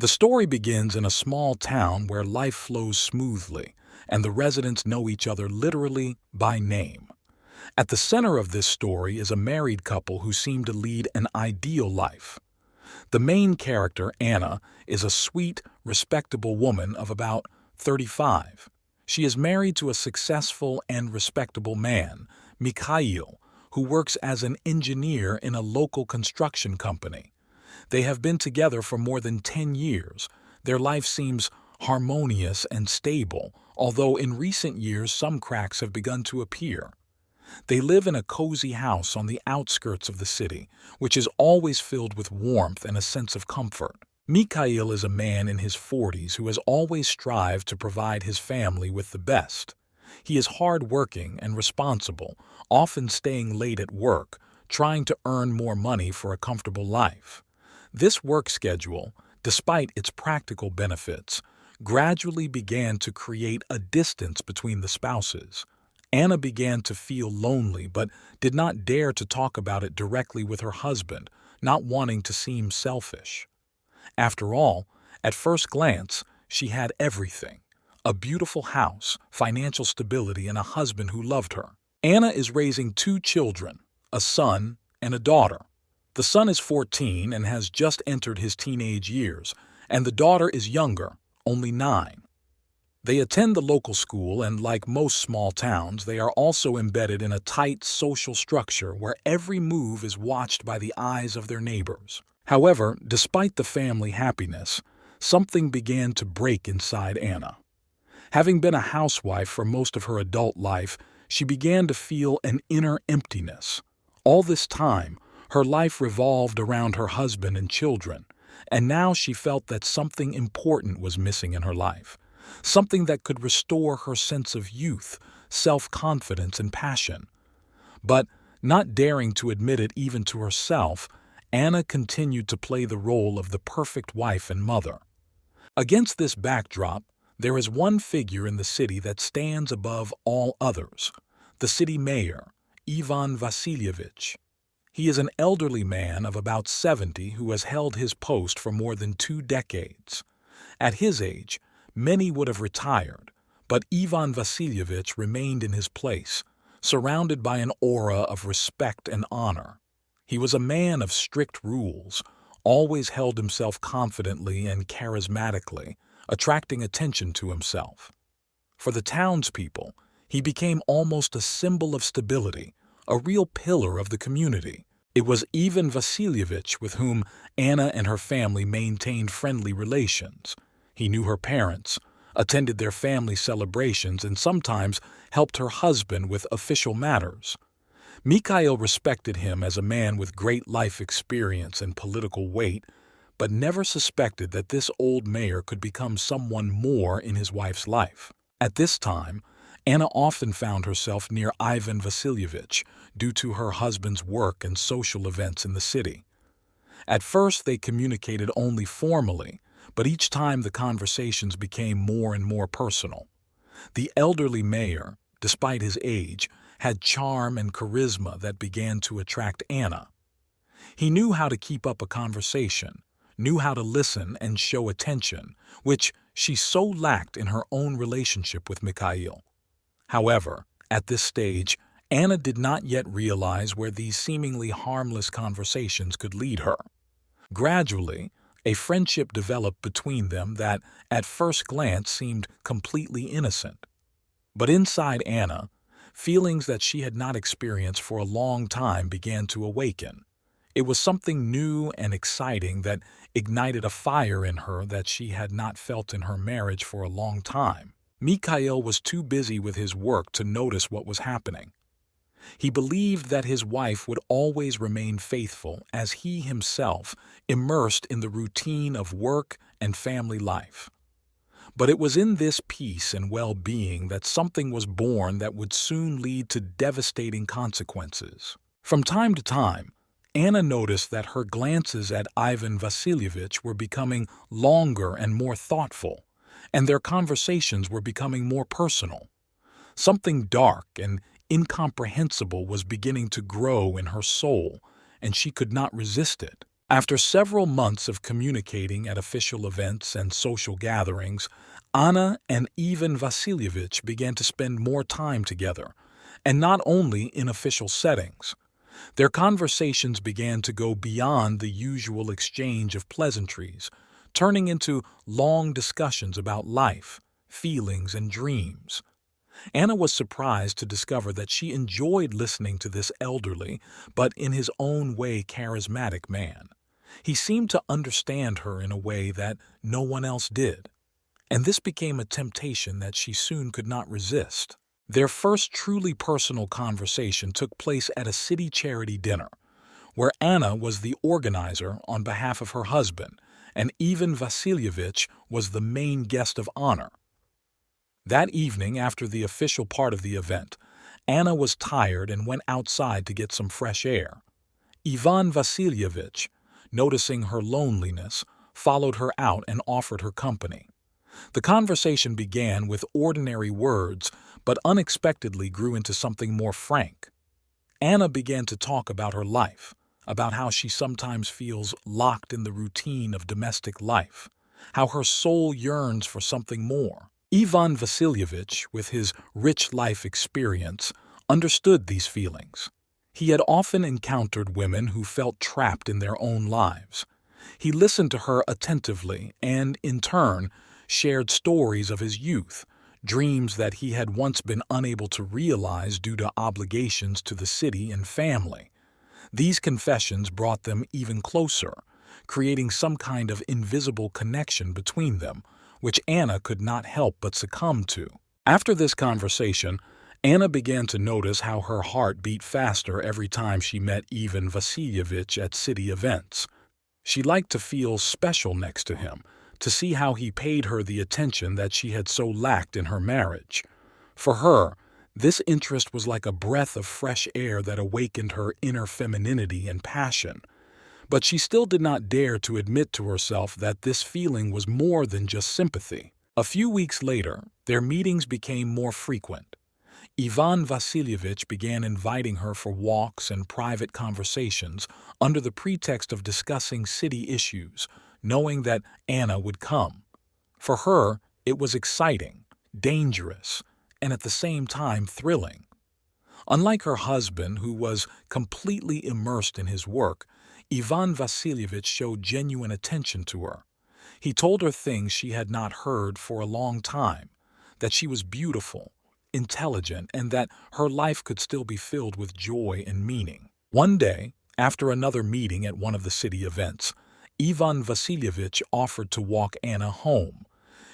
The story begins in a small town where life flows smoothly, and the residents know each other literally by name. At the center of this story is a married couple who seem to lead an ideal life. The main character, Anna, is a sweet, respectable woman of about 35. She is married to a successful and respectable man, Mikael, who works as an engineer in a local construction company. They have been together for more than 10 years. Their life seems harmonious and stable, although in recent years some cracks have begun to appear. They live in a cozy house on the outskirts of the city, which is always filled with warmth and a sense of comfort. Mikael is a man in his 40s who has always strived to provide his family with the best. He is hard-working and responsible, often staying late at work, trying to earn more money for a comfortable life. This work schedule, despite its practical benefits, gradually began to create a distance between the spouses. Anna began to feel lonely but did not dare to talk about it directly with her husband, not wanting to seem selfish. After all, at first glance, she had everything: a beautiful house, financial stability, and a husband who loved her. Anna is raising 2 children, a son and a daughter. The son is 14 and has just entered his teenage years, and the daughter is younger, only 9. They attend the local school, and like most small towns, they are also embedded in a tight social structure where every move is watched by the eyes of their neighbors. However, despite the family happiness, something began to break inside Anna. Having been a housewife for most of her adult life, she began to feel an inner emptiness. All this time, her life revolved around her husband and children, and now she felt that something important was missing in her life. Something that could restore her sense of youth, self-confidence, and passion. But, not daring to admit it even to herself, Anna continued to play the role of the perfect wife and mother. Against this backdrop, there is one figure in the city that stands above all others: the city mayor, Ivan Vasilyevich. He is an elderly man of about 70 who has held his post for more than 2 decades. At his age, many would have retired, but Ivan Vasilyevich remained in his place, surrounded by an aura of respect and honor. He was a man of strict rules, always held himself confidently and charismatically, attracting attention to himself. For the townspeople, he became almost a symbol of stability, a real pillar of the community. It was Ivan Vasilyevich with whom Anna and her family maintained friendly relations. He knew her parents, attended their family celebrations, and sometimes helped her husband with official matters. Mikael respected him as a man with great life experience and political weight, but never suspected that this old mayor could become someone more in his wife's life. At this time, Anna often found herself near Ivan Vasilyevich due to her husband's work and social events in the city. At first, they communicated only formally, but each time the conversations became more and more personal. The elderly mayor, despite his age, had charm and charisma that began to attract Anna. He knew how to keep up a conversation, knew how to listen and show attention, which she so lacked in her own relationship with Mikael. However, at this stage, Anna did not yet realize where these seemingly harmless conversations could lead her. Gradually, a friendship developed between them that, at first glance, seemed completely innocent. But inside Anna, feelings that she had not experienced for a long time began to awaken. It was something new and exciting that ignited a fire in her that she had not felt in her marriage for a long time. Mikael was too busy with his work to notice what was happening. He believed that his wife would always remain faithful as he himself immersed in the routine of work and family life. But it was in this peace and well-being that something was born that would soon lead to devastating consequences. From time to time, Anna noticed that her glances at Ivan Vasilyevich were becoming longer and more thoughtful, and their conversations were becoming more personal. Something dark and incomprehensible was beginning to grow in her soul, and she could not resist it. After several months of communicating at official events and social gatherings, Anna and Ivan Vasilyevich began to spend more time together, and not only in official settings. Their conversations began to go beyond the usual exchange of pleasantries, turning into long discussions about life, feelings, and dreams. Anna was surprised to discover that she enjoyed listening to this elderly, but in his own way charismatic man. He seemed to understand her in a way that no one else did, and this became a temptation that she soon could not resist. Their first truly personal conversation took place at a city charity dinner, where Anna was the organizer on behalf of her husband, and Ivan Vasilyevich was the main guest of honor. That evening, after the official part of the event, Anna was tired and went outside to get some fresh air. Ivan Vasilyevich, noticing her loneliness, followed her out and offered her company. The conversation began with ordinary words, but unexpectedly grew into something more frank. Anna began to talk about her life, about how she sometimes feels locked in the routine of domestic life, how her soul yearns for something more. Ivan Vasilyevich, with his rich life experience, understood these feelings. He had often encountered women who felt trapped in their own lives. He listened to her attentively and, in turn, shared stories of his youth, dreams that he had once been unable to realize due to obligations to the city and family. These confessions brought them even closer, creating some kind of invisible connection between them, which Anna could not help but succumb to. After this conversation, Anna began to notice how her heart beat faster every time she met Ivan Vasilyevich at city events. She liked to feel special next to him, to see how he paid her the attention that she had so lacked in her marriage. For her, this interest was like a breath of fresh air that awakened her inner femininity and passion. But she still did not dare to admit to herself that this feeling was more than just sympathy. A few weeks later, their meetings became more frequent. Ivan Vasilyevich began inviting her for walks and private conversations under the pretext of discussing city issues, knowing that Anna would come. For her, it was exciting, dangerous, and at the same time thrilling. Unlike her husband, who was completely immersed in his work, Ivan Vasilyevich showed genuine attention to her. He told her things she had not heard for a long time, that she was beautiful, intelligent, and that her life could still be filled with joy and meaning. One day, after another meeting at one of the city events, Ivan Vasilyevich offered to walk Anna home.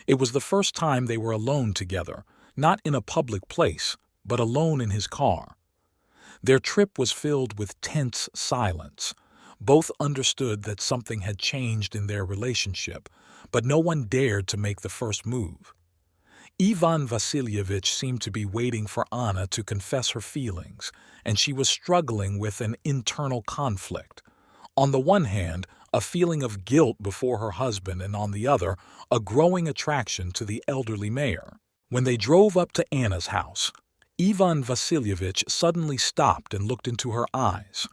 It was the first time they were alone together, not in a public place, but alone in his car. Their trip was filled with tense silence. Both understood that something had changed in their relationship, but no one dared to make the first move. Ivan Vasilyevich seemed to be waiting for Anna to confess her feelings, and she was struggling with an internal conflict. On the one hand, a feeling of guilt before her husband, and on the other, a growing attraction to the elderly mayor. When they drove up to Anna's house, Ivan Vasilyevich suddenly stopped and looked into her eyes.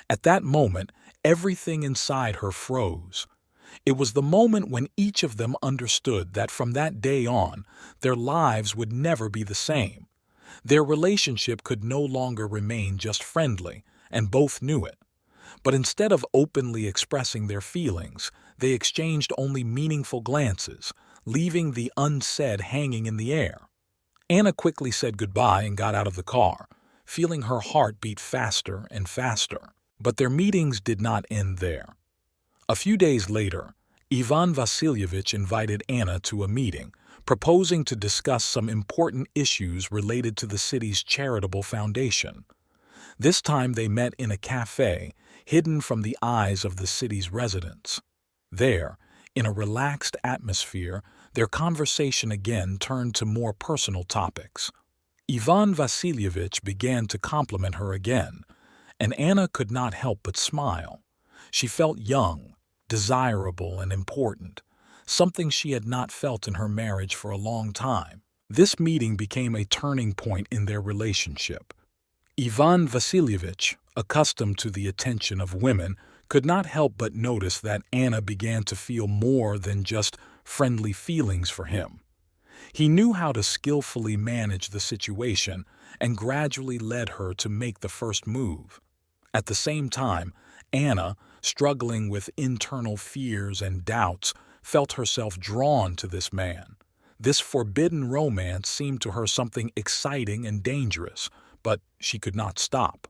At that moment, everything inside her froze. It was the moment when each of them understood that from that day on, their lives would never be the same. Their relationship could no longer remain just friendly, and both knew it. But instead of openly expressing their feelings, they exchanged only meaningful glances, leaving the unsaid hanging in the air. Anna quickly said goodbye and got out of the car, feeling her heart beat faster and faster. But their meetings did not end there. A few days later, Ivan Vasilyevich invited Anna to a meeting, proposing to discuss some important issues related to the city's charitable foundation. This time they met in a cafe, hidden from the eyes of the city's residents. There, in a relaxed atmosphere, their conversation again turned to more personal topics. Ivan Vasilyevich began to compliment her again, and Anna could not help but smile. She felt young, desirable, and important, something she had not felt in her marriage for a long time. This meeting became a turning point in their relationship. Ivan Vasilyevich, accustomed to the attention of women, could not help but notice that Anna began to feel more than just friendly feelings for him. He knew how to skillfully manage the situation and gradually led her to make the first move. At the same time, Anna, struggling with internal fears and doubts, felt herself drawn to this man. This forbidden romance seemed to her something exciting and dangerous, but she could not stop.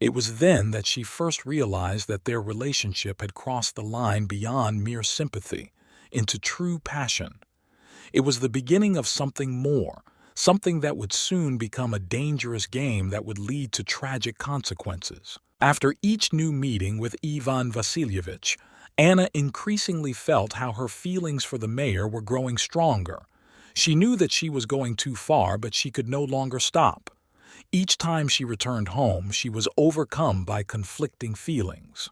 It was then that she first realized that their relationship had crossed the line beyond mere sympathy into true passion. It was the beginning of something more, something that would soon become a dangerous game that would lead to tragic consequences. After each new meeting with Ivan Vasilyevich, Anna increasingly felt how her feelings for the mayor were growing stronger. She knew that she was going too far, but she could no longer stop. Each time she returned home, she was overcome by conflicting feelings.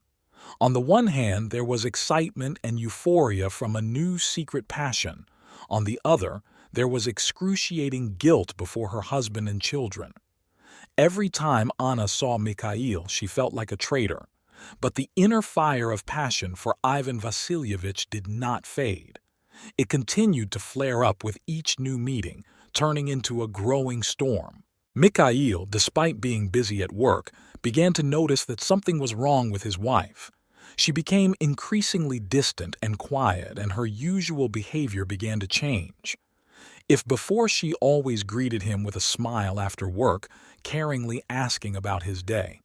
On the one hand, there was excitement and euphoria from a new secret passion. On the other, there was excruciating guilt before her husband and children. Every time Anna saw Mikael, she felt like a traitor. But the inner fire of passion for Ivan Vasilyevich did not fade. It continued to flare up with each new meeting, turning into a growing storm. Mikael, despite being busy at work, began to notice that something was wrong with his wife. She became increasingly distant and quiet, and her usual behavior began to change. If before she always greeted him with a smile after work, caringly asking about his day,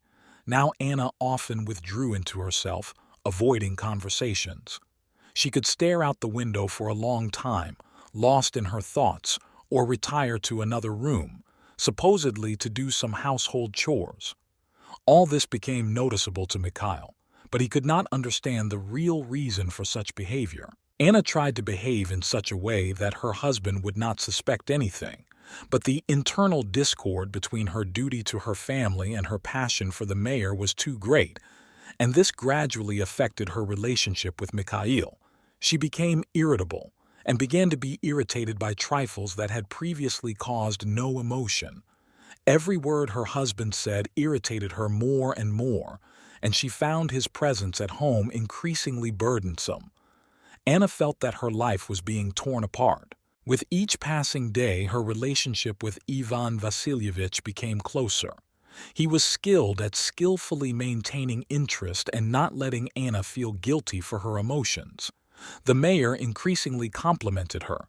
now Anna often withdrew into herself, avoiding conversations. She could stare out the window for a long time, lost in her thoughts, or retire to another room, supposedly to do some household chores. All this became noticeable to Mikael, but he could not understand the real reason for such behavior. Anna tried to behave in such a way that her husband would not suspect anything, but the internal discord between her duty to her family and her passion for the mayor was too great, and this gradually affected her relationship with Mikael. She became irritable and began to be irritated by trifles that had previously caused no emotion. Every word her husband said irritated her more and more, and she found his presence at home increasingly burdensome. Anna felt that her life was being torn apart. With each passing day, her relationship with Ivan Vasilyevich became closer. He was skilled at skillfully maintaining interest and not letting Anna feel guilty for her emotions. The mayor increasingly complimented her,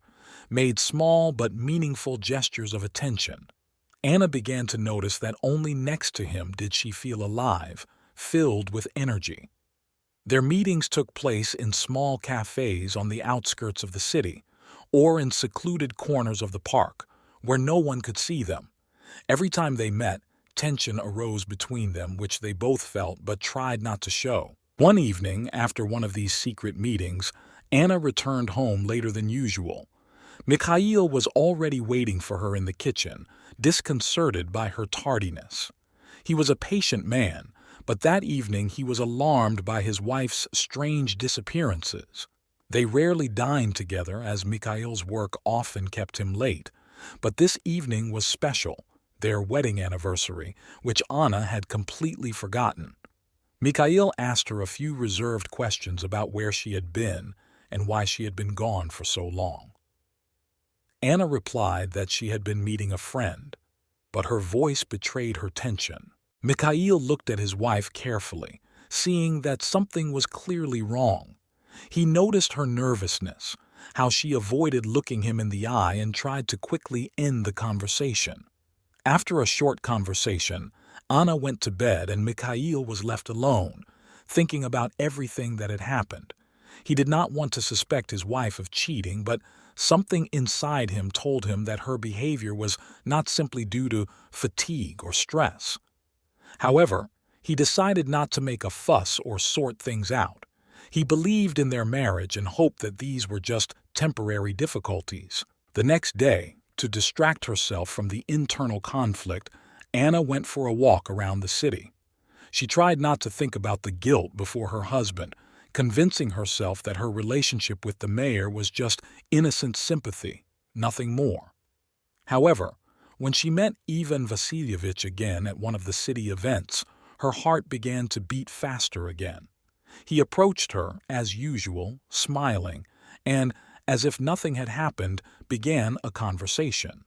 made small but meaningful gestures of attention. Anna began to notice that only next to him did she feel alive, filled with energy. Their meetings took place in small cafes on the outskirts of the city, or in secluded corners of the park, where no one could see them. Every time they met, tension arose between them, which they both felt but tried not to show. One evening, after one of these secret meetings, Anna returned home later than usual. Mikael was already waiting for her in the kitchen, disconcerted by her tardiness. He was a patient man, but that evening he was alarmed by his wife's strange disappearances. They rarely dined together, as Mikael's work often kept him late, but this evening was special, their wedding anniversary, which Anna had completely forgotten. Mikael asked her a few reserved questions about where she had been and why she had been gone for so long. Anna replied that she had been meeting a friend, but her voice betrayed her tension. Mikael looked at his wife carefully, seeing that something was clearly wrong. He noticed her nervousness, how she avoided looking him in the eye and tried to quickly end the conversation. After a short conversation, Anna went to bed and Mikael was left alone, thinking about everything that had happened. He did not want to suspect his wife of cheating, but something inside him told him that her behavior was not simply due to fatigue or stress. However, he decided not to make a fuss or sort things out. He believed in their marriage and hoped that these were just temporary difficulties. The next day, to distract herself from the internal conflict, Anna went for a walk around the city. She tried not to think about the guilt before her husband, convincing herself that her relationship with the mayor was just innocent sympathy, nothing more. However, when she met Ivan Vasilyevich again at one of the city events, her heart began to beat faster again. He approached her, as usual, smiling, and, as if nothing had happened, began a conversation.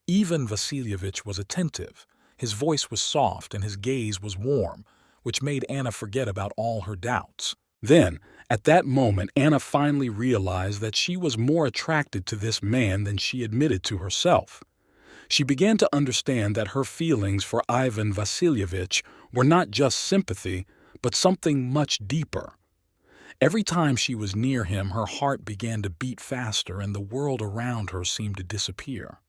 Ivan Vasilievich was attentive. His voice was soft and his gaze was warm, which made Anna forget about all her doubts. Then, at that moment, Anna finally realized that she was more attracted to this man than she admitted to herself. She began to understand that her feelings for Ivan Vasilievich were not just sympathy, but something much deeper. Every time she was near him, her heart began to beat faster and the world around her seemed to disappear.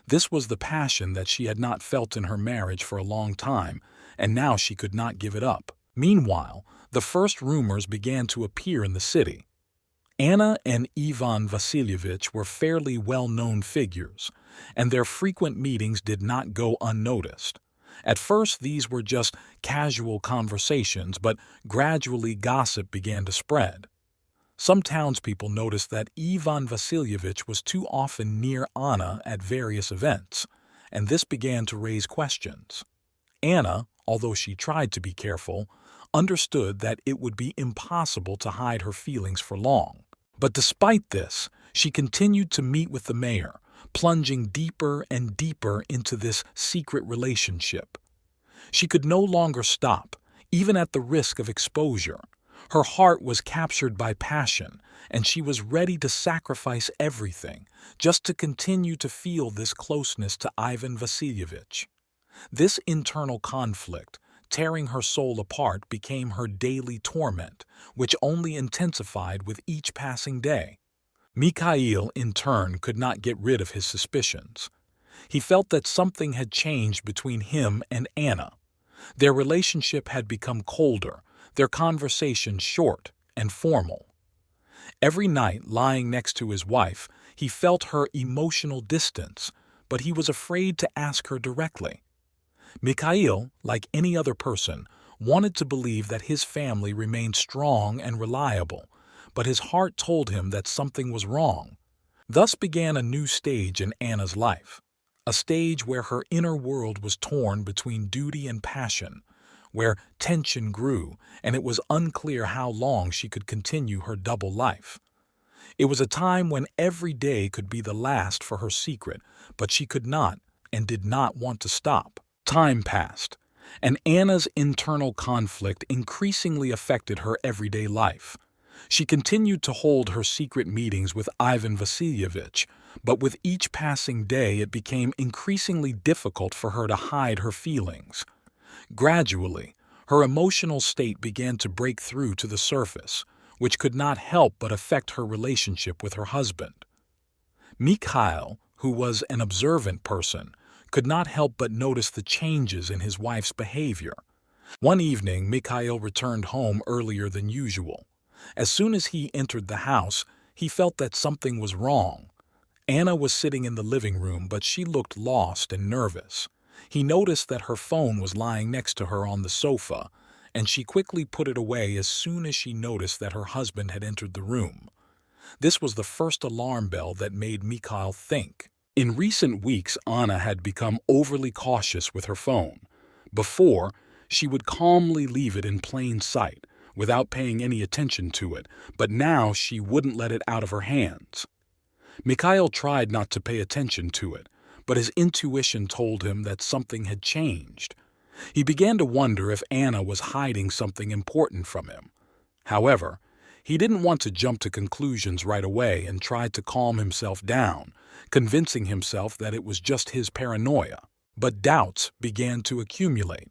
This was the passion that she had not felt in her marriage for a long time, and now she could not give it up. Meanwhile, the first rumors began to appear in the city. Anna and Ivan Vasilievich were fairly well-known figures, and their frequent meetings did not go unnoticed. At first, these were just casual conversations, but gradually gossip began to spread. Some townspeople noticed that Ivan Vasilievich was too often near Anna at various events, and this began to raise questions. Anna, although she tried to be careful, understood that it would be impossible to hide her feelings for long. But despite this, she continued to meet with the mayor, plunging deeper and deeper into this secret relationship. She could no longer stop, even at the risk of exposure. Her heart was captured by passion, and she was ready to sacrifice everything just to continue to feel this closeness to Ivan Vasilievich. This internal conflict, tearing her soul apart, became her daily torment, which only intensified with each passing day. Mikael, in turn, could not get rid of his suspicions. He felt that something had changed between him and Anna. Their relationship had become colder, their conversation short and formal. Every night, lying next to his wife, he felt her emotional distance, but he was afraid to ask her directly. Mikael, like any other person, wanted to believe that his family remained strong and reliable, but his heart told him that something was wrong. Thus began a new stage in Anna's life, a stage where her inner world was torn between duty and passion, where tension grew and it was unclear how long she could continue her double life. It was a time when every day could be the last for her secret, but she could not and did not want to stop. Time passed, and Anna's internal conflict increasingly affected her everyday life. She continued to hold her secret meetings with Ivan Vasilievich, but with each passing day it became increasingly difficult for her to hide her feelings. Gradually, her emotional state began to break through to the surface, which could not help but affect her relationship with her husband. Mikael, who was an observant person, could not help but notice the changes in his wife's behavior. One evening, Mikael returned home earlier than usual. As soon as he entered the house, he felt that something was wrong. Anna was sitting in the living room, but she looked lost and nervous. He noticed that her phone was lying next to her on the sofa, and she quickly put it away as soon as she noticed that her husband had entered the room. This was the first alarm bell that made Mikael think. In recent weeks, Anna had become overly cautious with her phone. Before, she would calmly leave it in plain sight, without paying any attention to it, but now she wouldn't let it out of her hands. Mikael tried not to pay attention to it, but his intuition told him that something had changed. He began to wonder if Anna was hiding something important from him. However, he didn't want to jump to conclusions right away and tried to calm himself down, convincing himself that it was just his paranoia. But doubts began to accumulate.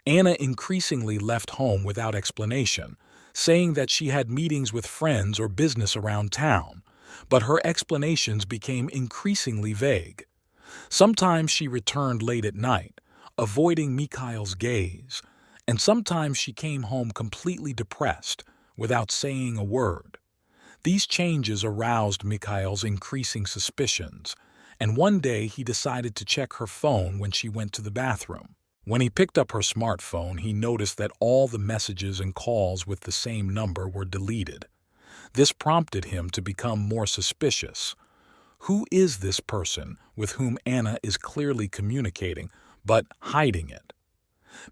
Anna increasingly left home without explanation, saying that she had meetings with friends or business around town, but her explanations became increasingly vague. Sometimes she returned late at night, avoiding Mikael's gaze, and sometimes she came home completely depressed, without saying a word. These changes aroused Mikael's increasing suspicions, and one day he decided to check her phone when she went to the bathroom. When he picked up her smartphone, he noticed that all the messages and calls with the same number were deleted. This prompted him to become more suspicious. Who is this person with whom Anna is clearly communicating, but hiding it?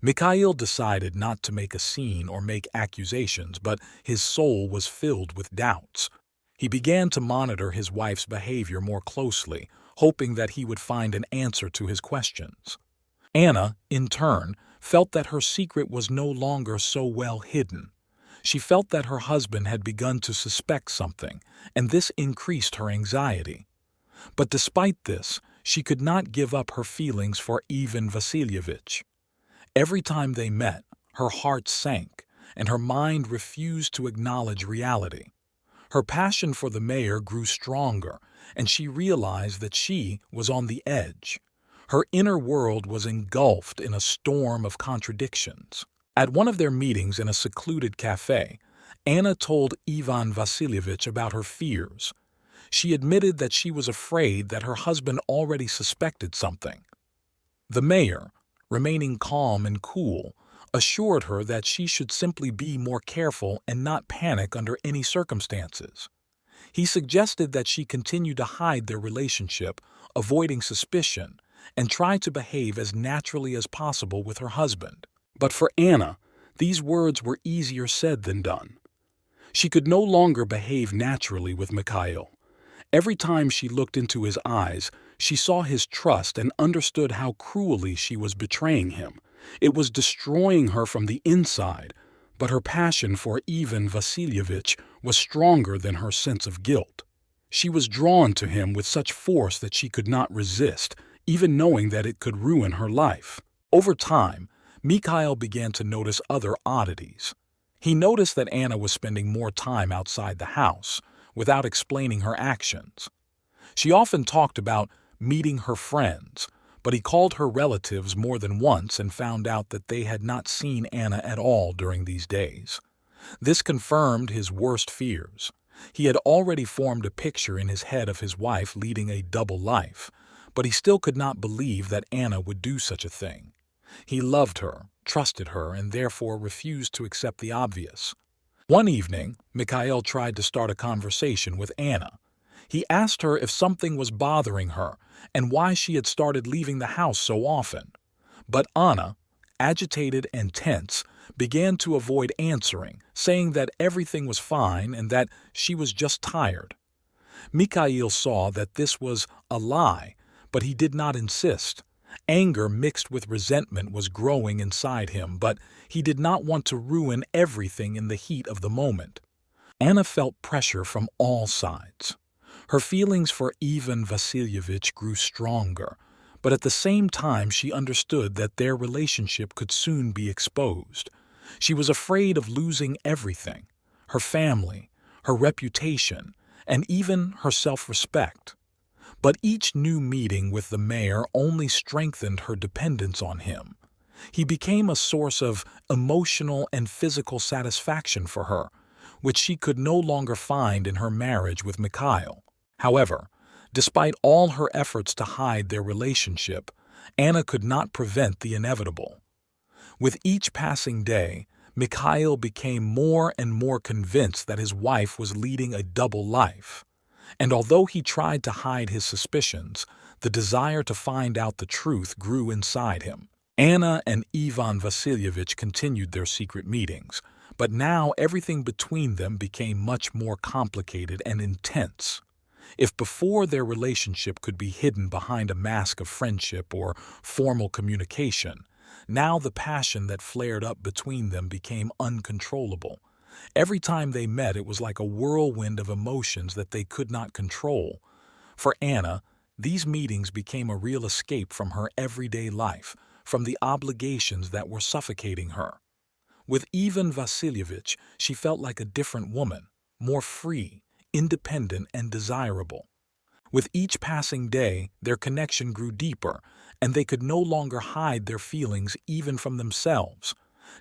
Mikael decided not to make a scene or make accusations, but his soul was filled with doubts. He began to monitor his wife's behavior more closely, hoping that he would find an answer to his questions. Anna, in turn, felt that her secret was no longer so well hidden. She felt that her husband had begun to suspect something, and this increased her anxiety. But despite this, she could not give up her feelings for Ivan Vasilievich. Every time they met, her heart sank, and her mind refused to acknowledge reality. Her passion for the mayor grew stronger, and she realized that she was on the edge. Her inner world was engulfed in a storm of contradictions. At one of their meetings in a secluded cafe, Anna told Ivan Vasilievich about her fears. She admitted that she was afraid that her husband already suspected something. The mayor, remaining calm and cool, assured her that she should simply be more careful and not panic under any circumstances. He suggested that she continue to hide their relationship, avoiding suspicion, and try to behave as naturally as possible with her husband. But for Anna, these words were easier said than done. She could no longer behave naturally with Mikael. Every time she looked into his eyes, she saw his trust and understood how cruelly she was betraying him. It was destroying her from the inside, but her passion for Ivan Vasilievich was stronger than her sense of guilt. She was drawn to him with such force that she could not resist, even knowing that it could ruin her life. Over time, Mikael began to notice other oddities. He noticed that Anna was spending more time outside the house, without explaining her actions. She often talked about meeting her friends, but he called her relatives more than once and found out that they had not seen Anna at all during these days. This confirmed his worst fears. He had already formed a picture in his head of his wife leading a double life, but he still could not believe that Anna would do such a thing. He loved her, trusted her, and therefore refused to accept the obvious. One evening, Mikael tried to start a conversation with Anna. He asked her if something was bothering her and why she had started leaving the house so often. But Anna, agitated and tense, began to avoid answering, saying that everything was fine and that she was just tired. Mikael saw that this was a lie, but he did not insist. Anger mixed with resentment was growing inside him, but he did not want to ruin everything in the heat of the moment. Anna felt pressure from all sides. Her feelings for Ivan Vasilievich grew stronger, but at the same time she understood that their relationship could soon be exposed. She was afraid of losing everything: her family, her reputation, and even her self-respect. But each new meeting with the mayor only strengthened her dependence on him. He became a source of emotional and physical satisfaction for her, which she could no longer find in her marriage with Mikael. However, despite all her efforts to hide their relationship, Anna could not prevent the inevitable. With each passing day, Mikael became more and more convinced that his wife was leading a double life. And although he tried to hide his suspicions, the desire to find out the truth grew inside him. Anna and Ivan Vasilievich continued their secret meetings, but now everything between them became much more complicated and intense. If before their relationship could be hidden behind a mask of friendship or formal communication, now the passion that flared up between them became uncontrollable. Every time they met, it was like a whirlwind of emotions that they could not control. For Anna, these meetings became a real escape from her everyday life, from the obligations that were suffocating her. With Ivan Vasilievich, she felt like a different woman, more free, independent, and desirable. With each passing day, their connection grew deeper, and they could no longer hide their feelings even from themselves.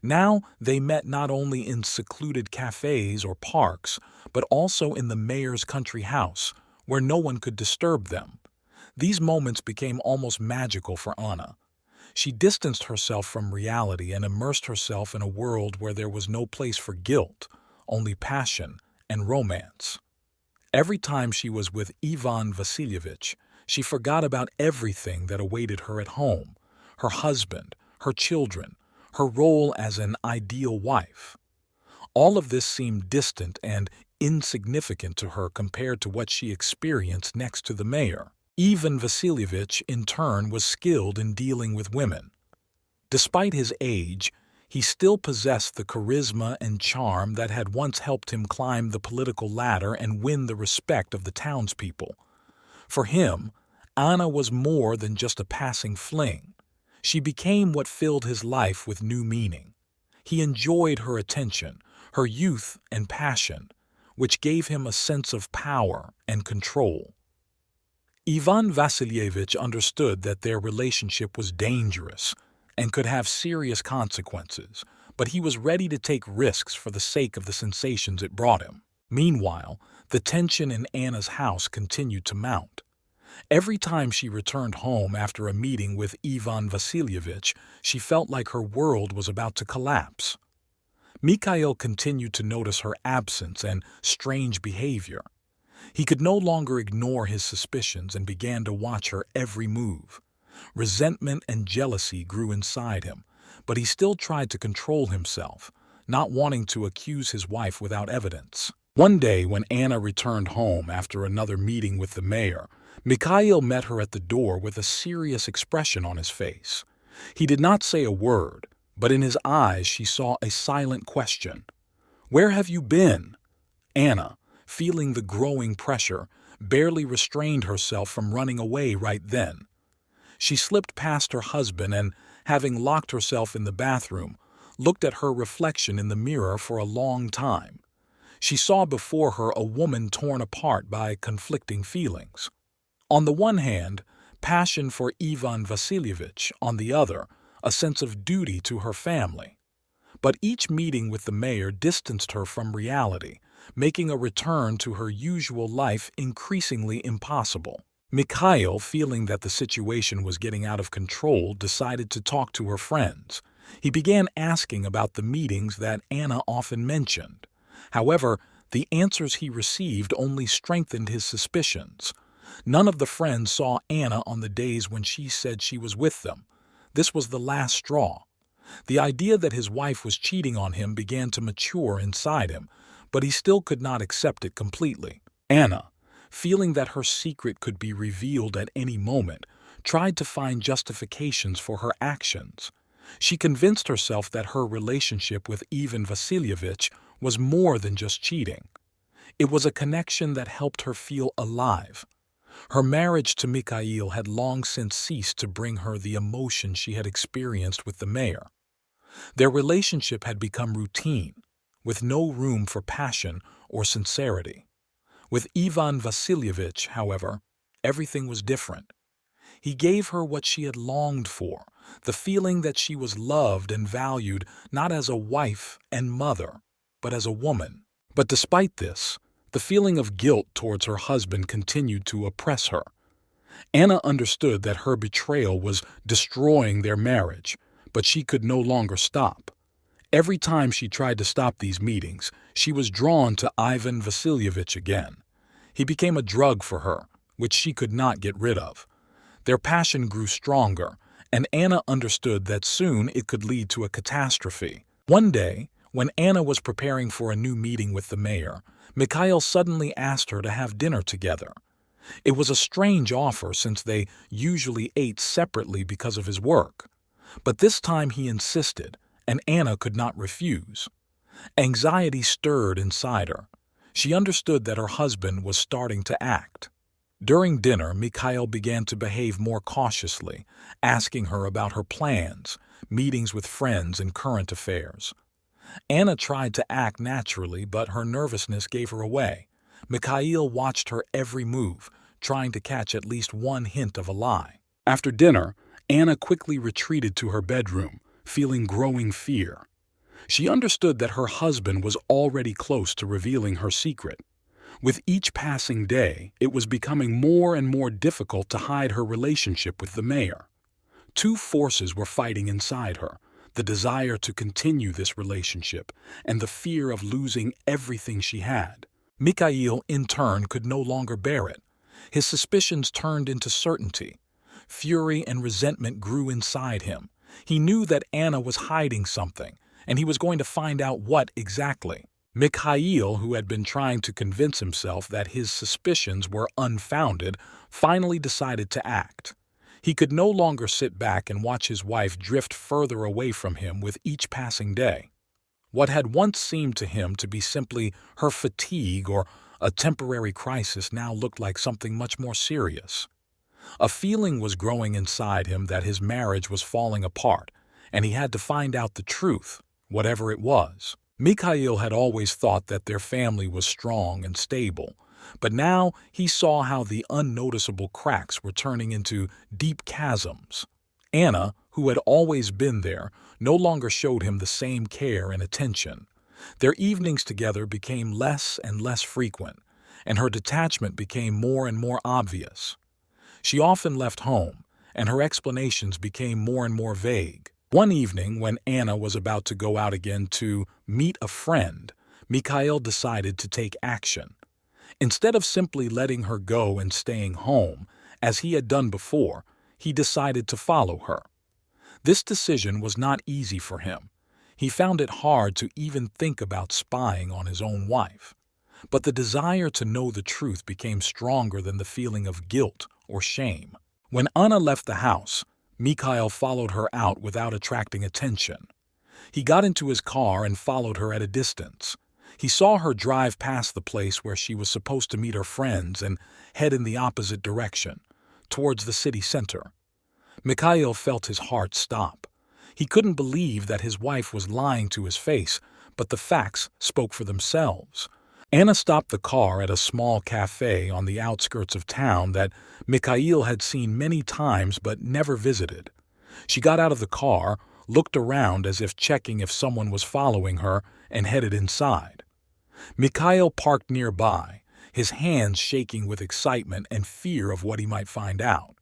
Now they met not only in secluded cafes or parks, but also in the mayor's country house, where no one could disturb them. These moments became almost magical for Anna. She distanced herself from reality and immersed herself in a world where there was no place for guilt, only passion and romance. Every time she was with Ivan Vasilievich, she forgot about everything that awaited her at home: her husband, her children, her role as an ideal wife. All of this seemed distant and insignificant to her compared to what she experienced next to the mayor. Ivan Vasilievich, in turn, was skilled in dealing with women. Despite his age, he still possessed the charisma and charm that had once helped him climb the political ladder and win the respect of the townspeople. For him, Anna was more than just a passing fling. She became what filled his life with new meaning. He enjoyed her attention, her youth and passion, which gave him a sense of power and control. Ivan Vasilievich understood that their relationship was dangerous and could have serious consequences, but he was ready to take risks for the sake of the sensations it brought him. Meanwhile, the tension in Anna's house continued to mount. Every time she returned home after a meeting with Ivan Vasilievich, she felt like her world was about to collapse. Mikael continued to notice her absence and strange behavior. He could no longer ignore his suspicions and began to watch her every move. Resentment and jealousy grew inside him, but he still tried to control himself, not wanting to accuse his wife without evidence. One day, when Anna returned home after another meeting with the mayor, Mikael met her at the door with a serious expression on his face. He did not say a word, but in his eyes she saw a silent question. "Where have you been?" Anna, feeling the growing pressure, barely restrained herself from running away right then. She slipped past her husband and, having locked herself in the bathroom, looked at her reflection in the mirror for a long time. She saw before her a woman torn apart by conflicting feelings. On the one hand, passion for Ivan Vasilievich; on the other, a sense of duty to her family. But each meeting with the mayor distanced her from reality, making a return to her usual life increasingly impossible. Mikael, feeling that the situation was getting out of control, decided to talk to her friends. He began asking about the meetings that Anna often mentioned. However, the answers he received only strengthened his suspicions. None of the friends saw Anna on the days when she said she was with them. This was the last straw. The idea that his wife was cheating on him began to mature inside him, but he still could not accept it completely. Anna, feeling that her secret could be revealed at any moment, tried to find justifications for her actions. She convinced herself that her relationship with Ivan Vasilievich was more than just cheating. It was a connection that helped her feel alive. Her marriage to Mikael had long since ceased to bring her the emotion she had experienced with the mayor. Their relationship had become routine, with no room for passion or sincerity. With Ivan Vasilievich, however, everything was different. He gave her what she had longed for, the feeling that she was loved and valued not as a wife and mother, but as a woman. But despite this, the feeling of guilt towards her husband continued to oppress her. Anna understood that her betrayal was destroying their marriage, but she could no longer stop. Every time she tried to stop these meetings, she was drawn to Ivan Vasilievich again. He became a drug for her, which she could not get rid of. Their passion grew stronger, and Anna understood that soon it could lead to a catastrophe. One day, when Anna was preparing for a new meeting with the mayor, Mikael suddenly asked her to have dinner together. It was a strange offer since they usually ate separately because of his work. But this time he insisted, and Anna could not refuse. Anxiety stirred inside her. She understood that her husband was starting to act. During dinner, Mikael began to behave more cautiously, asking her about her plans, meetings with friends, and current affairs. Anna tried to act naturally, but her nervousness gave her away. Mikael watched her every move, trying to catch at least one hint of a lie. After dinner, Anna quickly retreated to her bedroom, feeling growing fear. She understood that her husband was already close to revealing her secret. With each passing day, it was becoming more and more difficult to hide her relationship with the mayor. Two forces were fighting inside her: the desire to continue this relationship and the fear of losing everything she had. Mikael, in turn, could no longer bear it. His suspicions turned into certainty. Fury and resentment grew inside him. He knew that Anna was hiding something, and he was going to find out what exactly. Mikael, who had been trying to convince himself that his suspicions were unfounded, finally decided to act. He could no longer sit back and watch his wife drift further away from him with each passing day. What had once seemed to him to be simply her fatigue or a temporary crisis now looked like something much more serious. A feeling was growing inside him that his marriage was falling apart, and he had to find out the truth, whatever it was. Mikael had always thought that their family was strong and stable, but now he saw how the unnoticeable cracks were turning into deep chasms. Anna, who had always been there, no longer showed him the same care and attention. Their evenings together became less and less frequent, and her detachment became more and more obvious. She often left home, and her explanations became more and more vague. One evening, when Anna was about to go out again to meet a friend, Mikael decided to take action. Instead of simply letting her go and staying home, as he had done before, he decided to follow her. This decision was not easy for him. He found it hard to even think about spying on his own wife. But the desire to know the truth became stronger than the feeling of guilt or shame. When Anna left the house, Mikael followed her out without attracting attention. He got into his car and followed her at a distance. He saw her drive past the place where she was supposed to meet her friends and head in the opposite direction, towards the city center. Mikael felt his heart stop. He couldn't believe that his wife was lying to his face, but the facts spoke for themselves. Anna stopped the car at a small cafe on the outskirts of town that Mikael had seen many times but never visited. She got out of the car, looked around as if checking if someone was following her, and headed inside. Mikael parked nearby, his hands shaking with excitement and fear of what he might find out.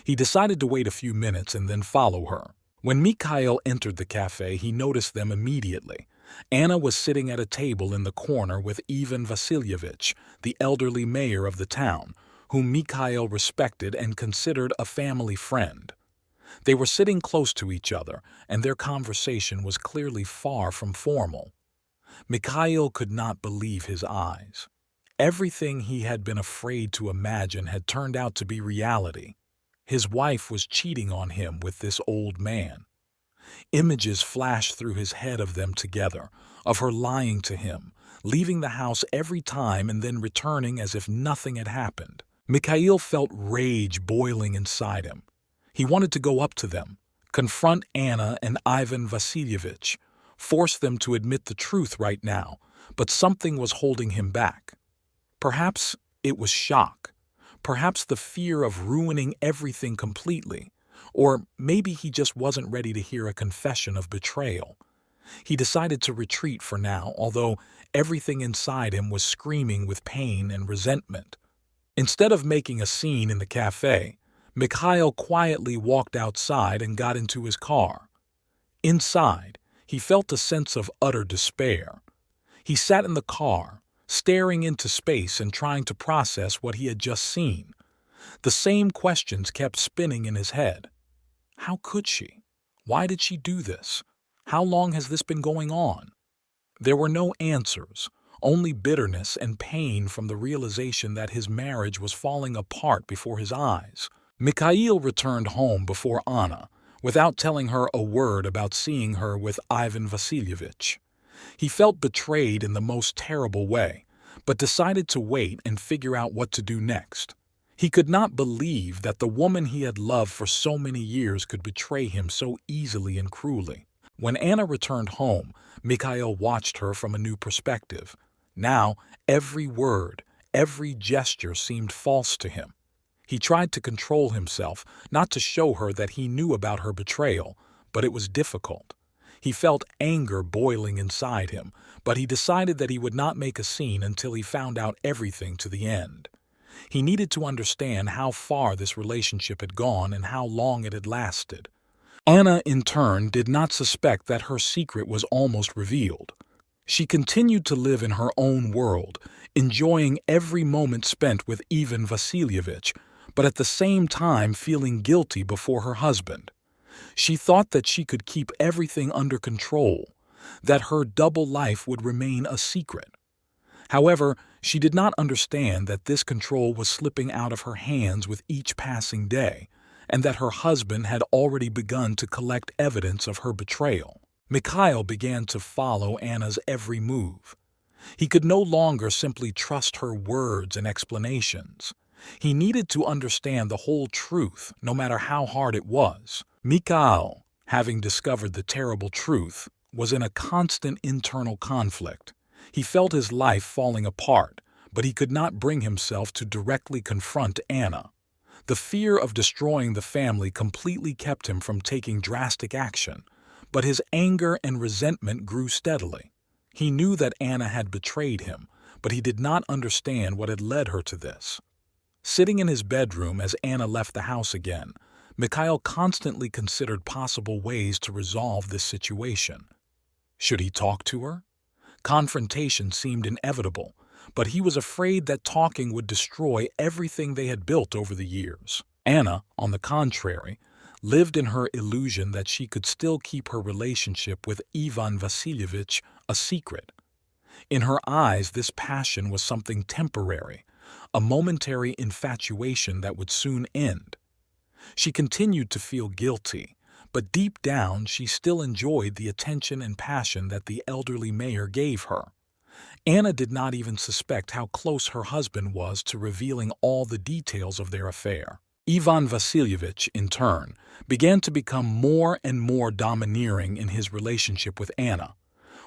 He decided to wait a few minutes and then follow her. When Mikael entered the cafe, he noticed them immediately. Anna was sitting at a table in the corner with Ivan Vasilyevich, the elderly mayor of the town, whom Mikael respected and considered a family friend. They were sitting close to each other, and their conversation was clearly far from formal. Mikael could not believe his eyes. Everything he had been afraid to imagine had turned out to be reality. His wife was cheating on him with this old man. Images flashed through his head of them together, of her lying to him, leaving the house every time and then returning as if nothing had happened. Mikael felt rage boiling inside him. He wanted to go up to them, confront Anna and Ivan Vasilyevich, force them to admit the truth right now, but something was holding him back. Perhaps it was shock. Perhaps the fear of ruining everything completely. Or maybe he just wasn't ready to hear a confession of betrayal. He decided to retreat for now, although everything inside him was screaming with pain and resentment. Instead of making a scene in the cafe, Mikael quietly walked outside and got into his car. Inside, he felt a sense of utter despair. He sat in the car, staring into space and trying to process what he had just seen. The same questions kept spinning in his head. How could she? Why did she do this? How long has this been going on? There were no answers, only bitterness and pain from the realization that his marriage was falling apart before his eyes. Mikael returned home before Anna, without telling her a word about seeing her with Ivan Vasilyevich. He felt betrayed in the most terrible way, but decided to wait and figure out what to do next. He could not believe that the woman he had loved for so many years could betray him so easily and cruelly. When Anna returned home, Mikael watched her from a new perspective. Now, every word, every gesture seemed false to him. He tried to control himself, not to show her that he knew about her betrayal, but it was difficult. He felt anger boiling inside him, but he decided that he would not make a scene until he found out everything to the end. He needed to understand how far this relationship had gone and how long it had lasted. Anna, in turn, did not suspect that her secret was almost revealed. She continued to live in her own world, enjoying every moment spent with Ivan Vasilyevich, but at the same time feeling guilty before her husband. She thought that she could keep everything under control, that her double life would remain a secret. However, she did not understand that this control was slipping out of her hands with each passing day, and that her husband had already begun to collect evidence of her betrayal. Mikael began to follow Anna's every move. He could no longer simply trust her words and explanations. He needed to understand the whole truth, no matter how hard it was. Mikael, having discovered the terrible truth, was in a constant internal conflict. He felt his life falling apart, but he could not bring himself to directly confront Anna. The fear of destroying the family completely kept him from taking drastic action, but his anger and resentment grew steadily. He knew that Anna had betrayed him, but he did not understand what had led her to this. Sitting in his bedroom as Anna left the house again, Mikael constantly considered possible ways to resolve this situation. Should he talk to her? Confrontation seemed inevitable, but he was afraid that talking would destroy everything they had built over the years. Anna, on the contrary, lived in her illusion that she could still keep her relationship with Ivan Vasilievich a secret. In her eyes, this passion was something temporary, a momentary infatuation that would soon end. She continued to feel guilty, but deep down she still enjoyed the attention and passion that the elderly mayor gave her. Anna did not even suspect how close her husband was to revealing all the details of their affair. Ivan Vasilievich, in turn, began to become more and more domineering in his relationship with Anna.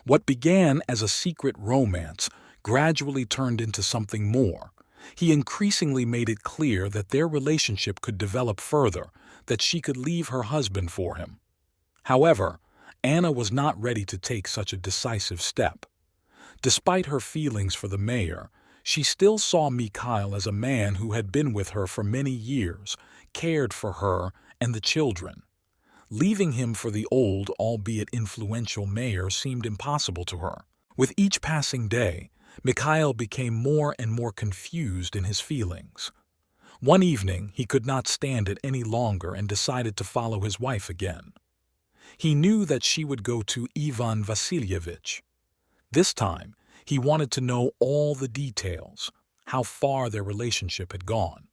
What began as a secret romance gradually turned into something more. He increasingly made it clear that their relationship could develop further, that she could leave her husband for him. However, Anna was not ready to take such a decisive step. Despite her feelings for the mayor, she still saw Mikael as a man who had been with her for many years, cared for her and the children. Leaving him for the old, albeit influential mayor seemed impossible to her. With each passing day, Mikael became more and more confused in his feelings. One evening, he could not stand it any longer and decided to follow his wife again. He knew that she would go to Ivan Vasilievich. This time, he wanted to know all the details, how far their relationship had gone.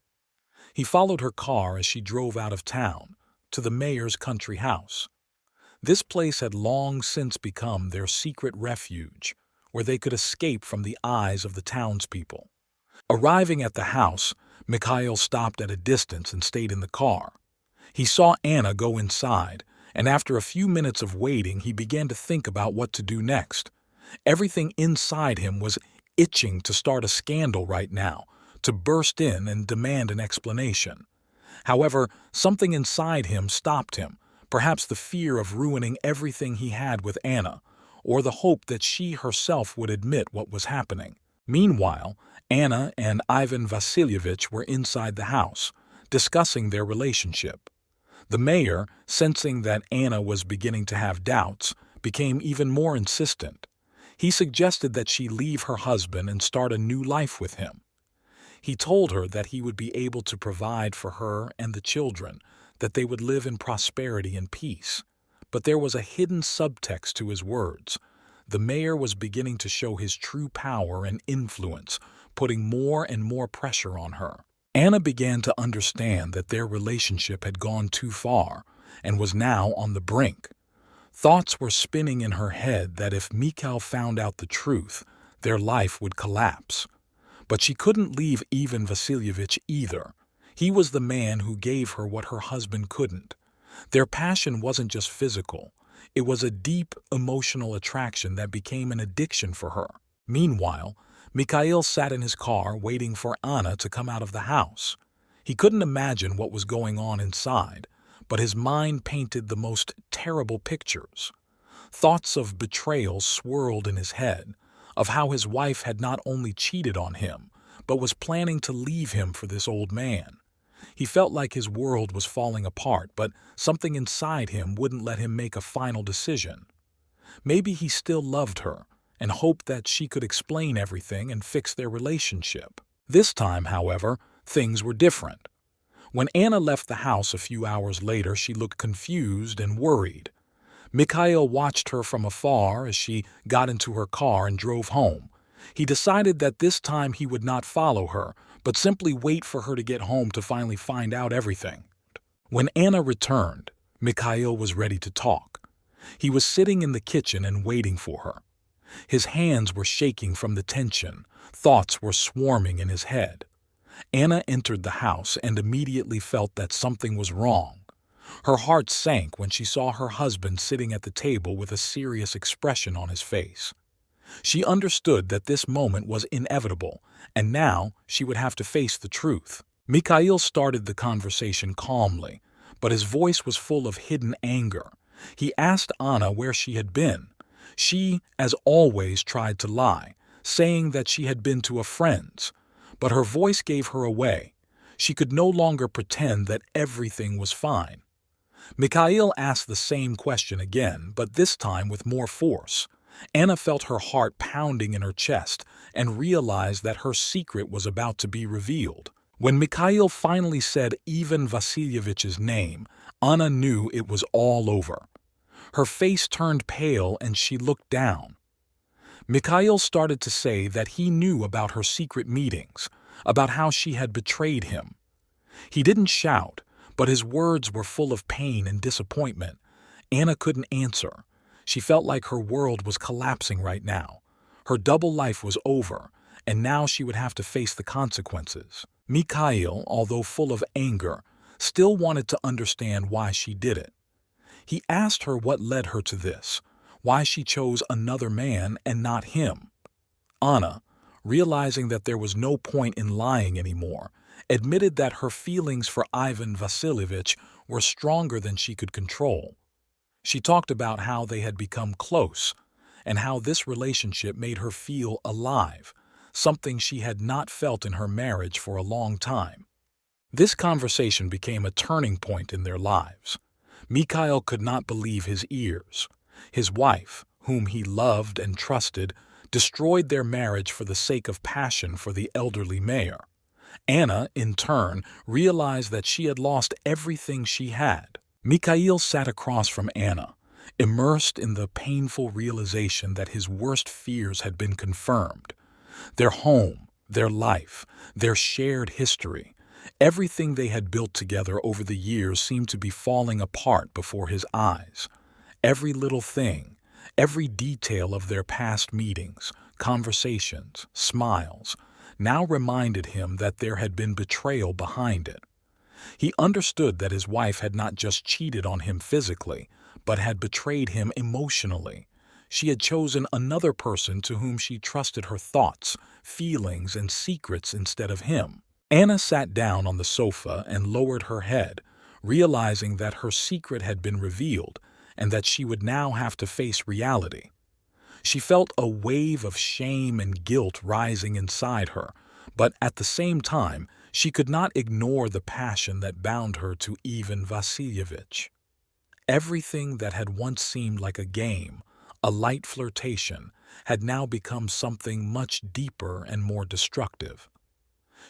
He followed her car as she drove out of town, to the mayor's country house. This place had long since become their secret refuge, where they could escape from the eyes of the townspeople. Arriving at the house, Mikael stopped at a distance and stayed in the car. He saw Anna go inside, and after a few minutes of waiting, he began to think about what to do next. Everything inside him was itching to start a scandal right now, to burst in and demand an explanation. However, something inside him stopped him, perhaps the fear of ruining everything he had with Anna, or the hope that she herself would admit what was happening. Meanwhile, Anna and Ivan Vasilievich were inside the house, discussing their relationship. The mayor, sensing that Anna was beginning to have doubts, became even more insistent. He suggested that she leave her husband and start a new life with him. He told her that he would be able to provide for her and the children, that they would live in prosperity and peace. But there was a hidden subtext to his words. The mayor was beginning to show his true power and influence, putting more and more pressure on her. Anna began to understand that their relationship had gone too far and was now on the brink. Thoughts were spinning in her head that if Mikael found out the truth, their life would collapse. But she couldn't leave Ivan Vasilievich either. He was the man who gave her what her husband couldn't. Their passion wasn't just physical. It was a deep, emotional attraction that became an addiction for her. Meanwhile, Mikael sat in his car waiting for Anna to come out of the house. He couldn't imagine what was going on inside, but his mind painted the most terrible pictures. Thoughts of betrayal swirled in his head, of how his wife had not only cheated on him, but was planning to leave him for this old man. He felt like his world was falling apart, but something inside him wouldn't let him make a final decision. Maybe he still loved her and hoped that she could explain everything and fix their relationship. This time, however, things were different. When Anna left the house a few hours later, she looked confused and worried. Mikael watched her from afar as she got into her car and drove home. He decided that this time he would not follow her, but simply wait for her to get home to finally find out everything. When Anna returned, Mikael was ready to talk. He was sitting in the kitchen and waiting for her. His hands were shaking from the tension. Thoughts were swarming in his head. Anna entered the house and immediately felt that something was wrong. Her heart sank when she saw her husband sitting at the table with a serious expression on his face. She understood that this moment was inevitable, and now she would have to face the truth. Mikael started the conversation calmly, but his voice was full of hidden anger. He asked Anna where she had been. She, as always, tried to lie, saying that she had been to a friend's, but her voice gave her away. She could no longer pretend that everything was fine. Mikael asked the same question again, but this time with more force. Anna felt her heart pounding in her chest and realized that her secret was about to be revealed. When Mikael finally said Ivan Vasilievich's name, Anna knew it was all over. Her face turned pale and she looked down. Mikael started to say that he knew about her secret meetings, about how she had betrayed him. He didn't shout, but his words were full of pain and disappointment. Anna couldn't answer. She felt like her world was collapsing right now. Her double life was over, and now she would have to face the consequences. Mikael, although full of anger, still wanted to understand why she did it. He asked her what led her to this, why she chose another man and not him. Anna, realizing that there was no point in lying anymore, admitted that her feelings for Ivan Vasilievich were stronger than she could control. She talked about how they had become close, and how this relationship made her feel alive, something she had not felt in her marriage for a long time. This conversation became a turning point in their lives. Mikael could not believe his ears. His wife, whom he loved and trusted, destroyed their marriage for the sake of passion for the elderly mayor. Anna, in turn, realized that she had lost everything she had. Mikael sat across from Anna, immersed in the painful realization that his worst fears had been confirmed. Their home, their life, their shared history, everything they had built together over the years seemed to be falling apart before his eyes. Every little thing, every detail of their past meetings, conversations, smiles, now reminded him that there had been betrayal behind it. He understood that his wife had not just cheated on him physically, but had betrayed him emotionally. She had chosen another person to whom she trusted her thoughts, feelings, and secrets instead of him. Anna sat down on the sofa and lowered her head, realizing that her secret had been revealed and that she would now have to face reality. She felt a wave of shame and guilt rising inside her, but at the same time, she could not ignore the passion that bound her to Ivan Vasilievich. Everything that had once seemed like a game, a light flirtation, had now become something much deeper and more destructive.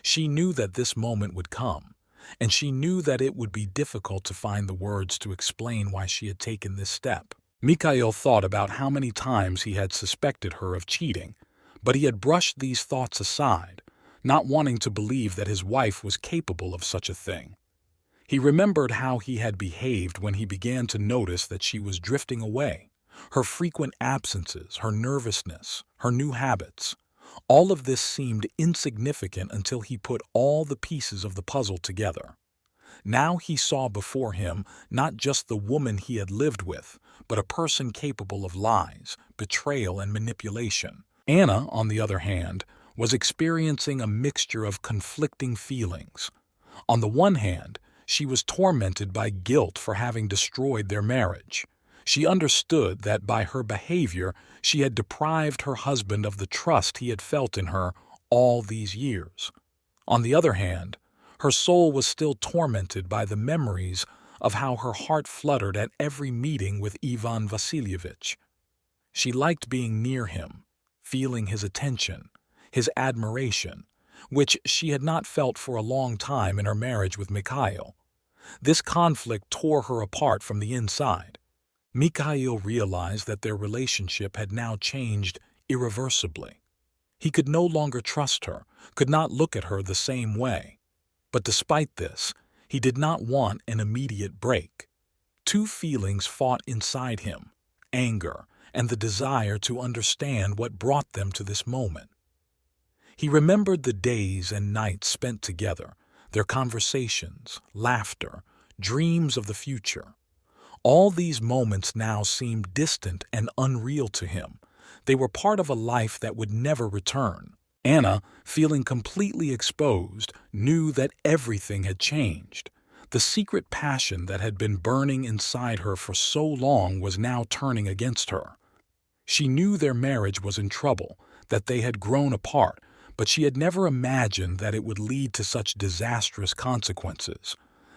She knew that this moment would come, and she knew that it would be difficult to find the words to explain why she had taken this step. Mikael thought about how many times he had suspected her of cheating, but he had brushed these thoughts aside, not wanting to believe that his wife was capable of such a thing. He remembered how he had behaved when he began to notice that she was drifting away. Her frequent absences, her nervousness, her new habits. All of this seemed insignificant until he put all the pieces of the puzzle together. Now he saw before him not just the woman he had lived with, but a person capable of lies, betrayal, and manipulation. Anna, on the other hand, was experiencing a mixture of conflicting feelings. On the one hand, she was tormented by guilt for having destroyed their marriage. She understood that by her behavior, she had deprived her husband of the trust he had felt in her all these years. On the other hand, her soul was still tormented by the memories of how her heart fluttered at every meeting with Ivan Vasilievich. She liked being near him, feeling his attention, his admiration, which she had not felt for a long time in her marriage with Mikael. This conflict tore her apart from the inside. Mikael realized that their relationship had now changed irreversibly. He could no longer trust her, could not look at her the same way. But despite this, he did not want an immediate break. Two feelings fought inside him: anger and the desire to understand what brought them to this moment. He remembered the days and nights spent together, their conversations, laughter, dreams of the future. All these moments now seemed distant and unreal to him. They were part of a life that would never return. Anna, feeling completely exposed, knew that everything had changed. The secret passion that had been burning inside her for so long was now turning against her. She knew their marriage was in trouble, that they had grown apart, but she had never imagined that it would lead to such disastrous consequences.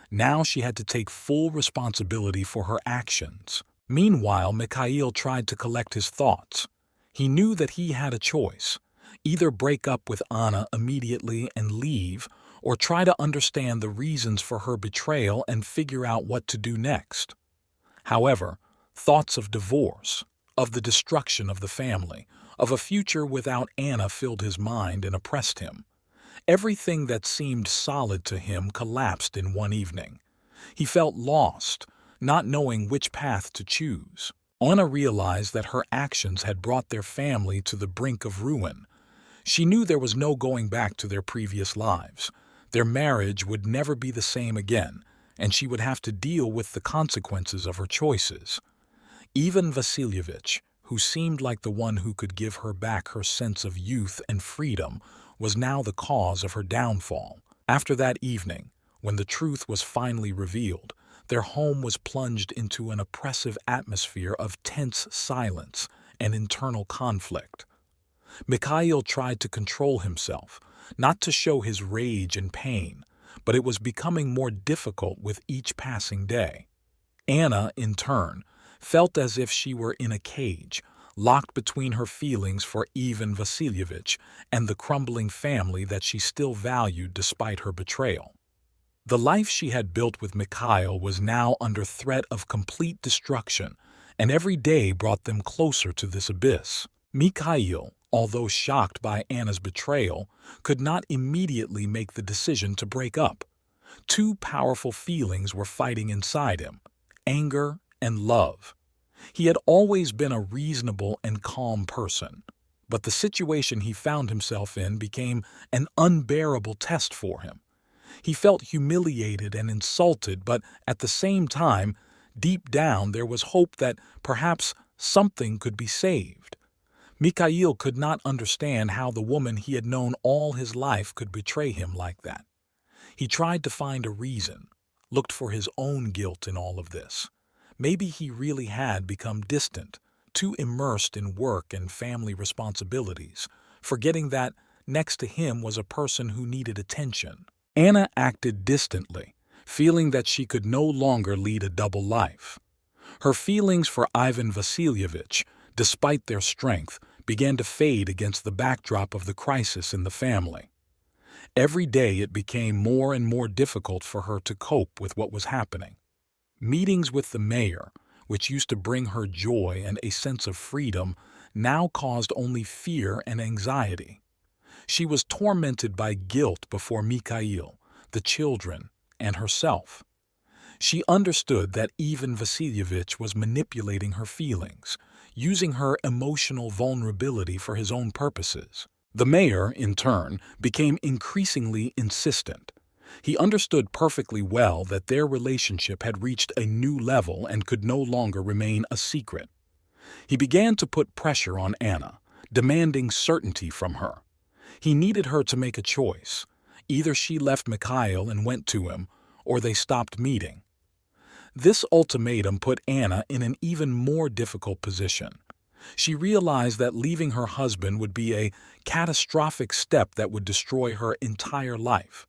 Now she had to take full responsibility for her actions. Meanwhile, Mikael tried to collect his thoughts. He knew that he had a choice: either break up with Anna immediately and leave, or try to understand the reasons for her betrayal and figure out what to do next. However, thoughts of divorce, of the destruction of the family, of a future without Anna filled his mind and oppressed him. Everything that seemed solid to him collapsed in one evening. He felt lost, not knowing which path to choose. Anna realized that her actions had brought their family to the brink of ruin. She knew there was no going back to their previous lives. Their marriage would never be the same again, and she would have to deal with the consequences of her choices. Ivan Vasilievich, who seemed like the one who could give her back her sense of youth and freedom, was now the cause of her downfall. After that evening, when the truth was finally revealed, their home was plunged into an oppressive atmosphere of tense silence and internal conflict. Mikael tried to control himself, not to show his rage and pain, but it was becoming more difficult with each passing day. Anna, in turn, felt as if she were in a cage, locked between her feelings for Ivan Vasilievich and the crumbling family that she still valued despite her betrayal. The life she had built with Mikael was now under threat of complete destruction, and every day brought them closer to this abyss. Mikael, although shocked by Anna's betrayal, could not immediately make the decision to break up. Two powerful feelings were fighting inside him: anger and love. He had always been a reasonable and calm person, but the situation he found himself in became an unbearable test for him. He felt humiliated and insulted, but at the same time, deep down there was hope that perhaps something could be saved. Mikael could not understand how the woman he had known all his life could betray him like that. He tried to find a reason, looked for his own guilt in all of this. Maybe he really had become distant, too immersed in work and family responsibilities, forgetting that next to him was a person who needed attention. Anna acted distantly, feeling that she could no longer lead a double life. Her feelings for Ivan Vasilievich, despite their strength, began to fade against the backdrop of the crisis in the family. Every day it became more and more difficult for her to cope with what was happening. Meetings with the mayor, which used to bring her joy and a sense of freedom, now caused only fear and anxiety. She was tormented by guilt before Mikael, the children, and herself. She understood that Ivan Vasilievich was manipulating her feelings, using her emotional vulnerability for his own purposes. The mayor, in turn, became increasingly insistent. He understood perfectly well that their relationship had reached a new level and could no longer remain a secret. He began to put pressure on Anna, demanding certainty from her. He needed her to make a choice. Either she left Mikael and went to him, or they stopped meeting. This ultimatum put Anna in an even more difficult position. She realized that leaving her husband would be a catastrophic step that would destroy her entire life.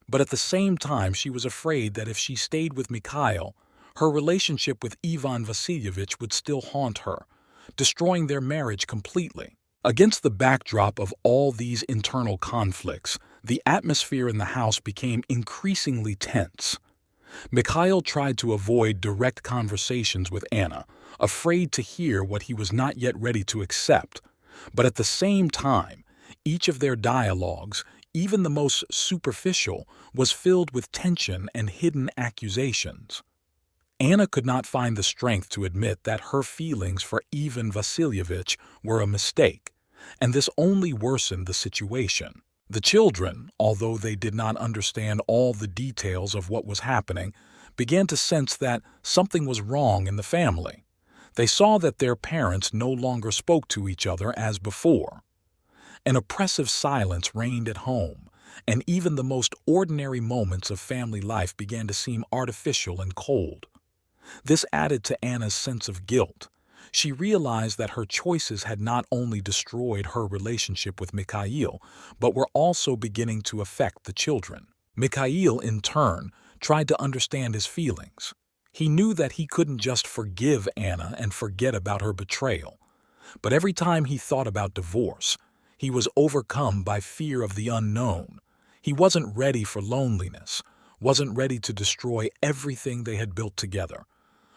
But at the same time, she was afraid that if she stayed with Mikael, her relationship with Ivan Vasilievich would still haunt her, destroying their marriage completely. Against the backdrop of all these internal conflicts, The atmosphere in the house became increasingly tense. Mikael tried to avoid direct conversations with Anna, afraid to hear what he was not yet ready to accept. But at the same time, each of their dialogues, even the most superficial, was filled with tension and hidden accusations. Anna could not find the strength to admit that her feelings for Ivan Vasilievich were a mistake, and this only worsened the situation. The children, although they did not understand all the details of what was happening, began to sense that something was wrong in the family. They saw that their parents no longer spoke to each other as before. An oppressive silence reigned at home, and even the most ordinary moments of family life began to seem artificial and cold. This added to Anna's sense of guilt. She realized that her choices had not only destroyed her relationship with Mikael, but were also beginning to affect the children. Mikael, in turn, tried to understand his feelings. He knew that he couldn't just forgive Anna and forget about her betrayal. But every time he thought about divorce, he was overcome by fear of the unknown. He wasn't ready for loneliness, wasn't ready to destroy everything they had built together.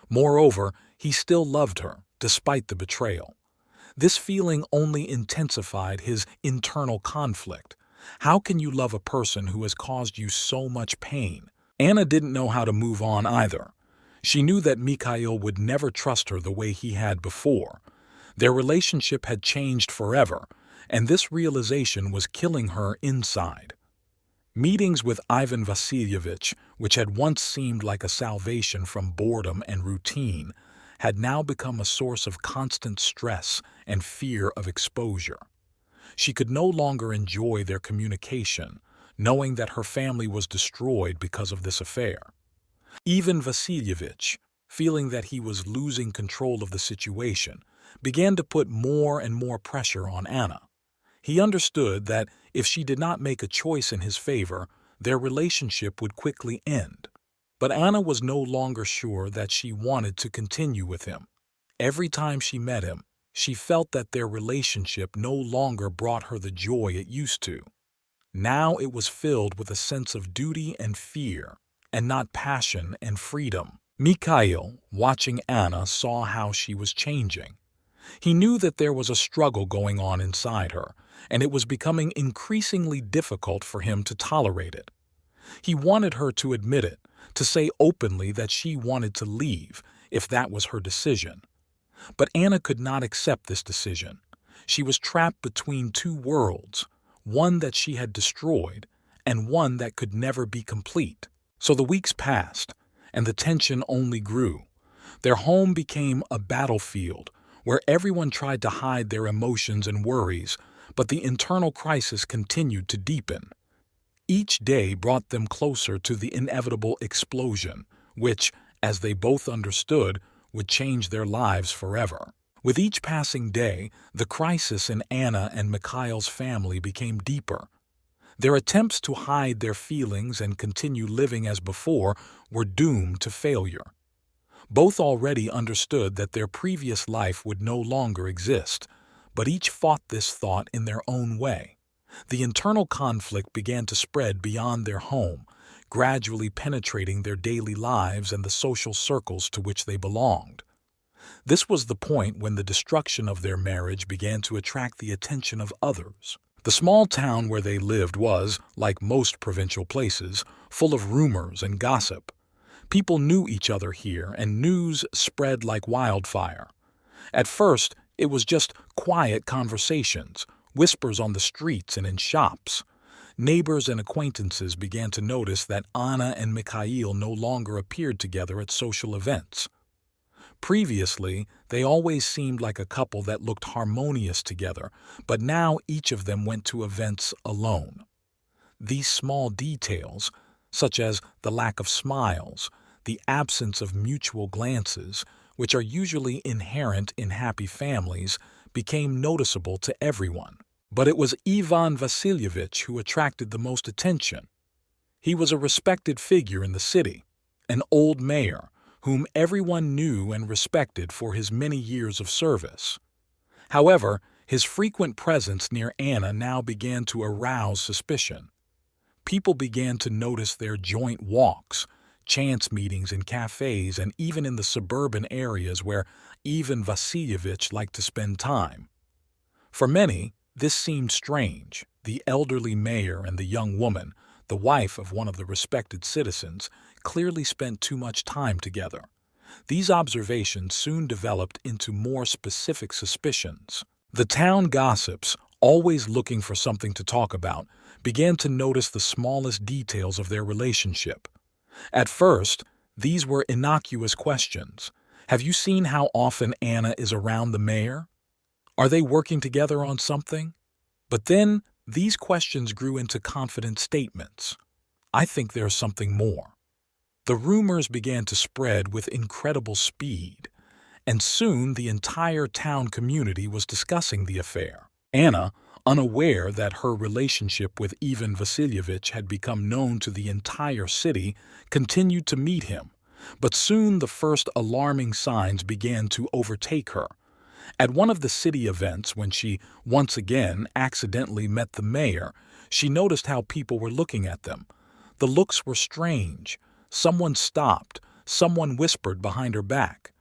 Moreover, he still loved her, despite the betrayal. This feeling only intensified his internal conflict. How can you love a person who has caused you so much pain? Anna didn't know how to move on either. She knew that Mikael would never trust her the way he had before. Their relationship had changed forever, and this realization was killing her inside. Meetings with Ivan Vasilievich, which had once seemed like a salvation from boredom and routine, had now become a source of constant stress and fear of exposure. She could no longer enjoy their communication, knowing that her family was destroyed because of this affair. Ivan Vasilievich, feeling that he was losing control of the situation, began to put more and more pressure on Anna. He understood that if she did not make a choice in his favor, their relationship would quickly end. But Anna was no longer sure that she wanted to continue with him. Every time she met him, she felt that their relationship no longer brought her the joy it used to. Now it was filled with a sense of duty and fear, and not passion and freedom. Mikael, watching Anna, saw how she was changing. He knew that there was a struggle going on inside her, and it was becoming increasingly difficult for him to tolerate it. He wanted her to admit it, to say openly that she wanted to leave, if that was her decision. But Anna could not accept this decision. She was trapped between two worlds, one that she had destroyed, and one that could never be complete. So the weeks passed, and the tension only grew. Their home became a battlefield, where everyone tried to hide their emotions and worries, but the internal crisis continued to deepen. Each day brought them closer to the inevitable explosion, which, as they both understood, would change their lives forever. With each passing day, the crisis in Anna and Mikael's family became deeper. Their attempts to hide their feelings and continue living as before were doomed to failure. Both already understood that their previous life would no longer exist, but each fought this thought in their own way. The internal conflict began to spread beyond their home, gradually penetrating their daily lives and the social circles to which they belonged. This was the point when the destruction of their marriage began to attract the attention of others. The small town where they lived was, like most provincial places, full of rumors and gossip. People knew each other here, and news spread like wildfire. At first, it was just quiet conversations, whispers on the streets and in shops. Neighbors and acquaintances began to notice that Anna and Mikael no longer appeared together at social events. Previously, they always seemed like a couple that looked harmonious together, but now each of them went to events alone. These small details, such as the lack of smiles, the absence of mutual glances, which are usually inherent in happy families, became noticeable to everyone. But it was Ivan Vasilievich who attracted the most attention. He was a respected figure in the city, an old mayor, whom everyone knew and respected for his many years of service. However, his frequent presence near Anna now began to arouse suspicion. People began to notice their joint walks, chance meetings in cafes, and even in the suburban areas where Ivan Vasilyevich liked to spend time. For many, this seemed strange. The elderly mayor and the young woman, the wife of one of the respected citizens, clearly spent too much time together. These observations soon developed into more specific suspicions. The town gossips, always looking for something to talk about, began to notice the smallest details of their relationship. At first, these were innocuous questions. Have you seen how often Anna is around the mayor? Are they working together on something? But then, these questions grew into confident statements. I think there's something more. The rumors began to spread with incredible speed, and soon the entire town community was discussing the affair. Anna, unaware that her relationship with Ivan Vasilyevich had become known to the entire city, continued to meet him, but soon the first alarming signs began to overtake her. At one of the city events, when she once again accidentally met the mayor, she noticed how people were looking at them. The looks were strange. Someone stopped. Someone whispered behind her back.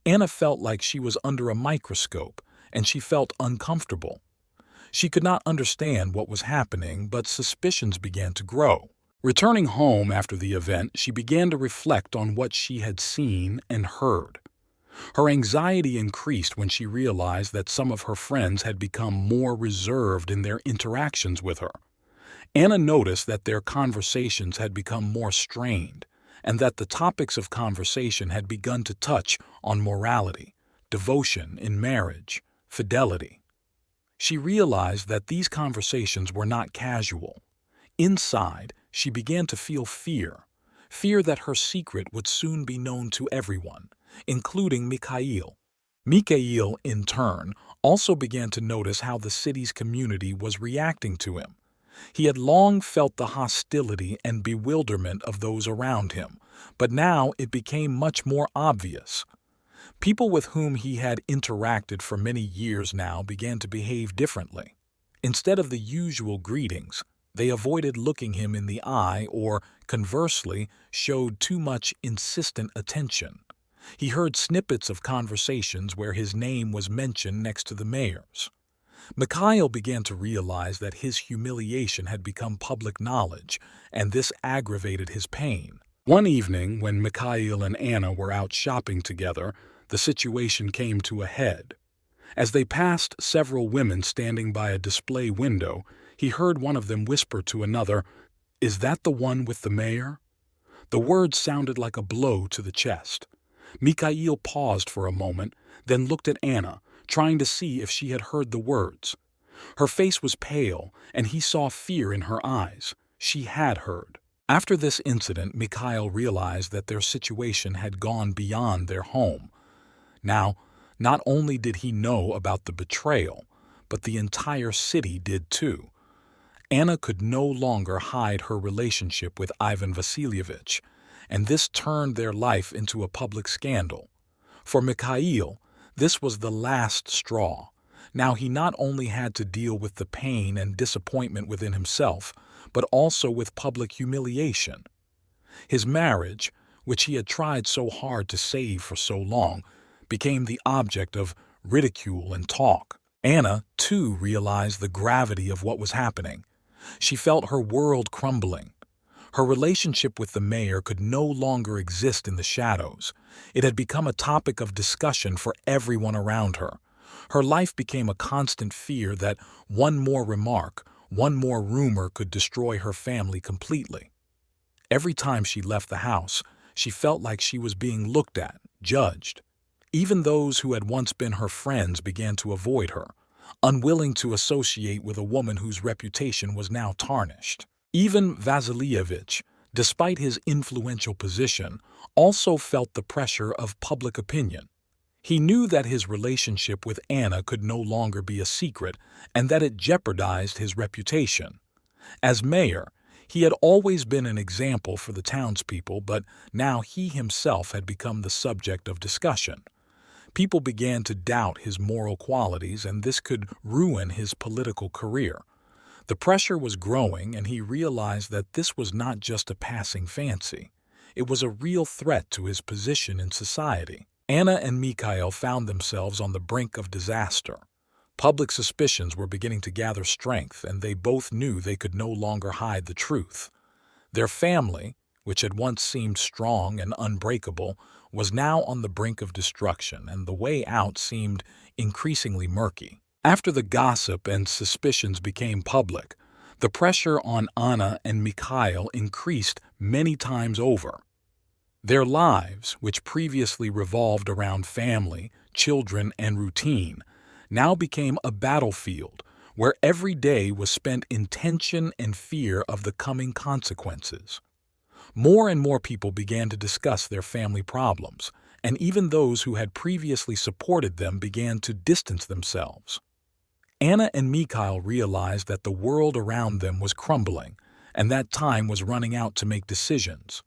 Anna felt like she was under a microscope, and she felt uncomfortable. She could not understand what was happening, but suspicions began to grow. Returning home after the event, she began to reflect on what she had seen and heard. Her anxiety increased when she realized that some of her friends had become more reserved in their interactions with her. Anna noticed that their conversations had become more strained, and that the topics of conversation had begun to touch on morality, devotion in marriage, fidelity. She realized that these conversations were not casual. Inside, she began to feel fear that her secret would soon be known to everyone, including Mikael. Mikael, in turn, also began to notice how the city's community was reacting to him. He had long felt the hostility and bewilderment of those around him, but now it became much more obvious. People with whom he had interacted for many years now began to behave differently. Instead of the usual greetings, they avoided looking him in the eye or, conversely, showed too much insistent attention. He heard snippets of conversations where his name was mentioned next to the mayor's. Mikael began to realize that his humiliation had become public knowledge, and this aggravated his pain. One evening, when Mikael and Anna were out shopping together, the situation came to a head. As they passed several women standing by a display window, he heard one of them whisper to another, "Is that the one with the mayor?" The words sounded like a blow to the chest. Mikael paused for a moment, then looked at Anna, trying to see if she had heard the words. Her face was pale, and he saw fear in her eyes. She had heard. After this incident, Mikael realized that their situation had gone beyond their home. Now, not only did he know about the betrayal, but the entire city did too. Anna could no longer hide her relationship with Ivan Vasilyevich, and this turned their life into a public scandal. For Mikael, this was the last straw. Now he not only had to deal with the pain and disappointment within himself, but also with public humiliation. His marriage, which he had tried so hard to save for so long, became the object of ridicule and talk. Anna, too, realized the gravity of what was happening. She felt her world crumbling. Her relationship with the mayor could no longer exist in the shadows. It had become a topic of discussion for everyone around her. Her life became a constant fear that one more remark, one more rumor could destroy her family completely. Every time she left the house, she felt like she was being looked at, judged. Even those who had once been her friends began to avoid her, unwilling to associate with a woman whose reputation was now tarnished. Even Vasilyevich, despite his influential position, also felt the pressure of public opinion. He knew that his relationship with Anna could no longer be a secret and that it jeopardized his reputation. As mayor, he had always been an example for the townspeople, but now he himself had become the subject of discussion. People began to doubt his moral qualities, and this could ruin his political career. The pressure was growing, and he realized that this was not just a passing fancy. It was a real threat to his position in society. Anna and Mikael found themselves on the brink of disaster. Public suspicions were beginning to gather strength, and they both knew they could no longer hide the truth. Their family, which had once seemed strong and unbreakable, was now on the brink of destruction, and the way out seemed increasingly murky. After the gossip and suspicions became public, the pressure on Anna and Mikael increased many times over. Their lives, which previously revolved around family, children, and routine, now became a battlefield where every day was spent in tension and fear of the coming consequences. More and more people began to discuss their family problems, and even those who had previously supported them began to distance themselves. Anna and Mikael realized that the world around them was crumbling, and that time was running out to make decisions.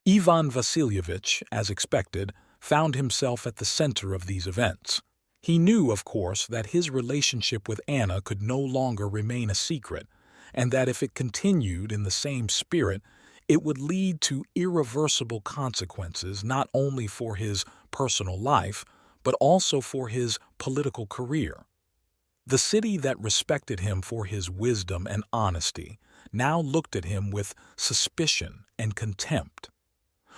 Ivan Vasilyevich, as expected, found himself at the center of these events. He knew, of course, that his relationship with Anna could no longer remain a secret, and that if it continued in the same spirit, it would lead to irreversible consequences not only for his personal life, but also for his political career. The city that respected him for his wisdom and honesty now looked at him with suspicion and contempt.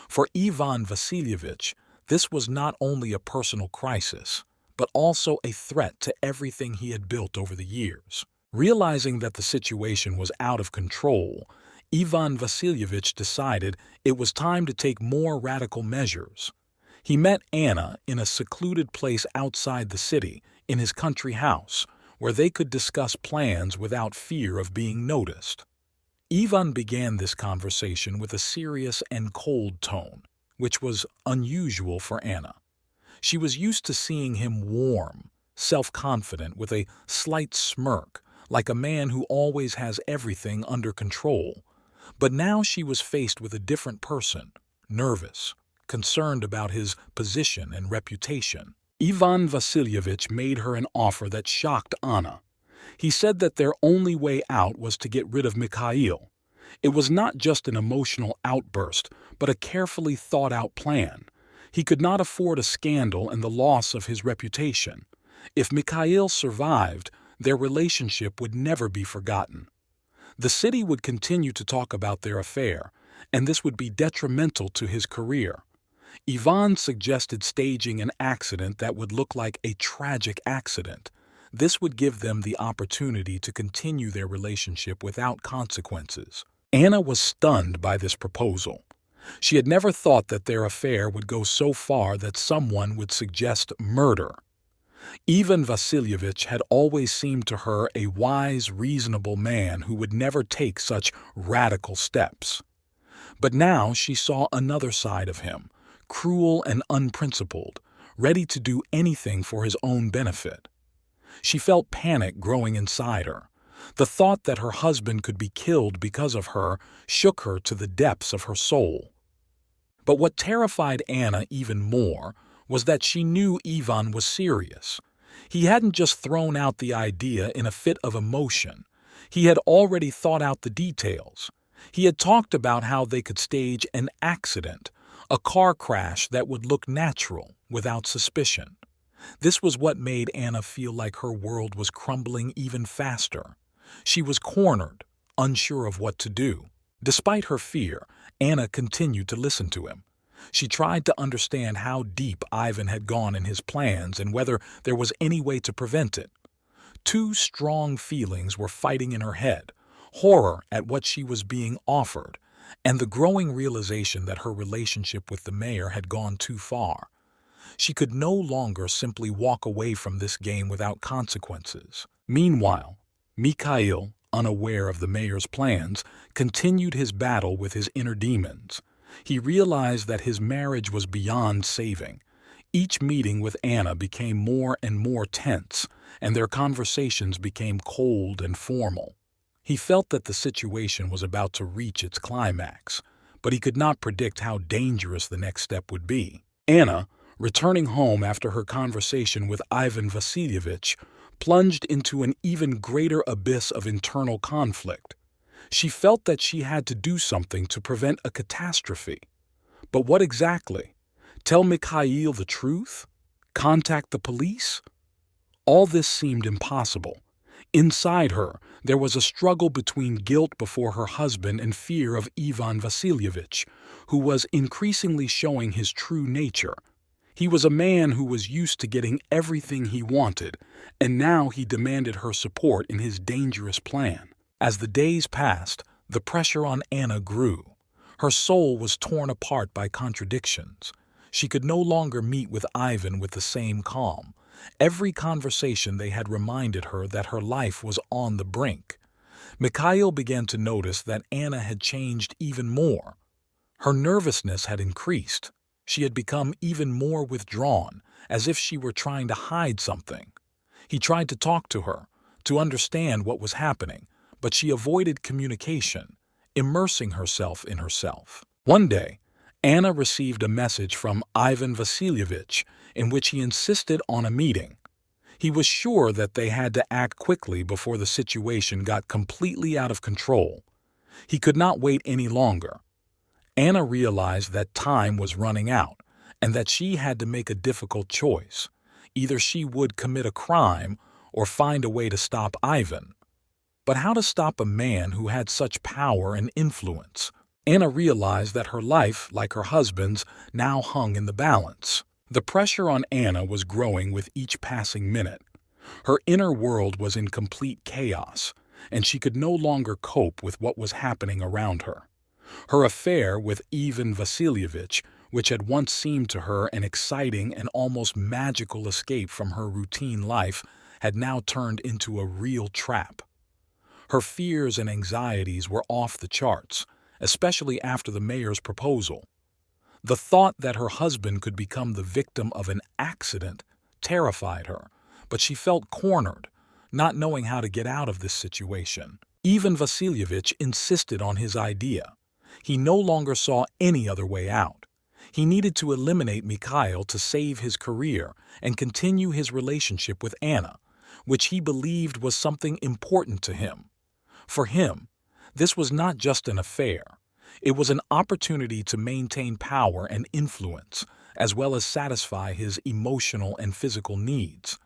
For Ivan Vasilyevich, this was not only a personal crisis, but also a threat to everything he had built over the years. Realizing that the situation was out of control, Ivan Vasilyevich decided it was time to take more radical measures. He met Anna in a secluded place outside the city, in his country house, where they could discuss plans without fear of being noticed. Ivan began this conversation with a serious and cold tone, which was unusual for Anna. She was used to seeing him warm, self-confident, with a slight smirk, like a man who always has everything under control. But now she was faced with a different person, nervous, concerned about his position and reputation. Ivan Vasilyevich made her an offer that shocked Anna. He said that their only way out was to get rid of Mikael. It was not just an emotional outburst, but a carefully thought-out plan. He could not afford a scandal and the loss of his reputation. If Mikael survived, their relationship would never be forgotten. The city would continue to talk about their affair, and this would be detrimental to his career. Ivan suggested staging an accident that would look like a tragic accident. This would give them the opportunity to continue their relationship without consequences. Anna was stunned by this proposal. She had never thought that their affair would go so far that someone would suggest murder. Ivan Vasilyevich had always seemed to her a wise, reasonable man who would never take such radical steps. But now she saw another side of him, cruel and unprincipled, ready to do anything for his own benefit. She felt panic growing inside her. The thought that her husband could be killed because of her shook her to the depths of her soul. But what terrified Anna even more was that she knew Ivan was serious. He hadn't just thrown out the idea in a fit of emotion. He had already thought out the details. He had talked about how they could stage an accident, a car crash that would look natural, without suspicion. This was what made Anna feel like her world was crumbling even faster. She was cornered, unsure of what to do. Despite her fear, Anna continued to listen to him. She tried to understand how deep Ivan had gone in his plans and whether there was any way to prevent it. Two strong feelings were fighting in her head: horror at what she was being offered, and the growing realization that her relationship with the mayor had gone too far. She could no longer simply walk away from this game without consequences. Meanwhile, Mikael, unaware of the mayor's plans, continued his battle with his inner demons. He realized that his marriage was beyond saving. Each meeting with Anna became more and more tense, and their conversations became cold and formal. He felt that the situation was about to reach its climax, but he could not predict how dangerous the next step would be. Anna, returning home after her conversation with Ivan Vasilyevich, plunged into an even greater abyss of internal conflict. She felt that she had to do something to prevent a catastrophe. But what exactly? Tell Mikael the truth? Contact the police? All this seemed impossible. Inside her, there was a struggle between guilt before her husband and fear of Ivan Vasilyevich, who was increasingly showing his true nature. He was a man who was used to getting everything he wanted, and now he demanded her support in his dangerous plan. As the days passed, the pressure on Anna grew. Her soul was torn apart by contradictions. She could no longer meet with Ivan with the same calm. Every conversation they had reminded her that her life was on the brink. Mikael began to notice that Anna had changed even more. Her nervousness had increased. She had become even more withdrawn, as if she were trying to hide something. He tried to talk to her, to understand what was happening, but she avoided communication, immersing herself in herself. One day, Anna received a message from Ivan Vasilyevich in which he insisted on a meeting. He was sure that they had to act quickly before the situation got completely out of control. He could not wait any longer. Anna realized that time was running out and that she had to make a difficult choice. Either she would commit a crime or find a way to stop Ivan. But how to stop a man who had such power and influence? Anna realized that her life, like her husband's, now hung in the balance. The pressure on Anna was growing with each passing minute. Her inner world was in complete chaos, and she could no longer cope with what was happening around her. Her affair with Ivan Vasilyevich, which had once seemed to her an exciting and almost magical escape from her routine life, had now turned into a real trap. Her fears and anxieties were off the charts, especially after the mayor's proposal. The thought that her husband could become the victim of an accident terrified her, but she felt cornered, not knowing how to get out of this situation. Ivan Vasilyevich insisted on his idea. He no longer saw any other way out. He needed to eliminate Mikael to save his career and continue his relationship with Anna, which he believed was something important to him. For him, this was not just an affair. It was an opportunity to maintain power and influence, as well as satisfy his emotional and physical needs.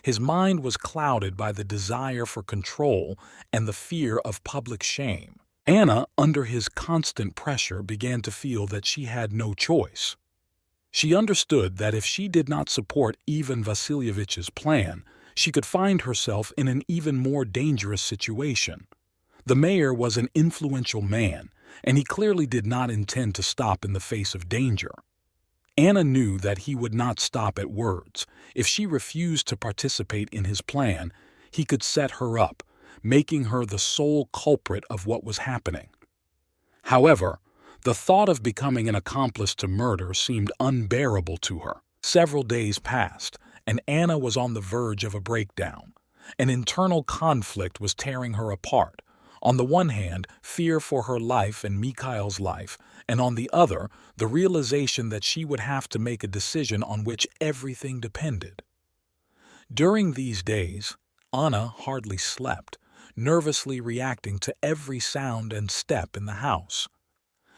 His mind was clouded by the desire for control and the fear of public shame. Anna, under his constant pressure, began to feel that she had no choice. She understood that if she did not support Ivan Vasilyevich's plan, she could find herself in an even more dangerous situation. The mayor was an influential man, and he clearly did not intend to stop in the face of danger. Anna knew that he would not stop at words. If she refused to participate in his plan, he could set her up, making her the sole culprit of what was happening. However, the thought of becoming an accomplice to murder seemed unbearable to her. Several days passed, and Anna was on the verge of a breakdown. An internal conflict was tearing her apart. On the one hand, fear for her life and Mikael's life, and on the other, the realization that she would have to make a decision on which everything depended. During these days, Anna hardly slept, nervously reacting to every sound and step in the house.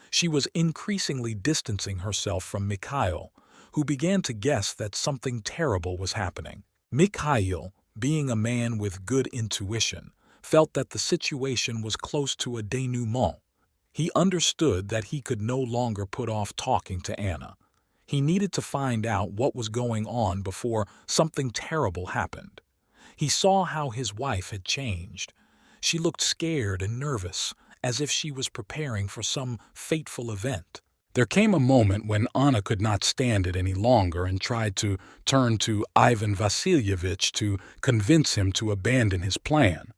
She was increasingly distancing herself from Mikael, who began to guess that something terrible was happening. Mikael, being a man with good intuition, felt that the situation was close to a denouement. He understood that he could no longer put off talking to Anna. He needed to find out what was going on before something terrible happened. He saw how his wife had changed. She looked scared and nervous, as if she was preparing for some fateful event. There came a moment when Anna could not stand it any longer and tried to turn to Ivan Vasilyevich to convince him to abandon his plan.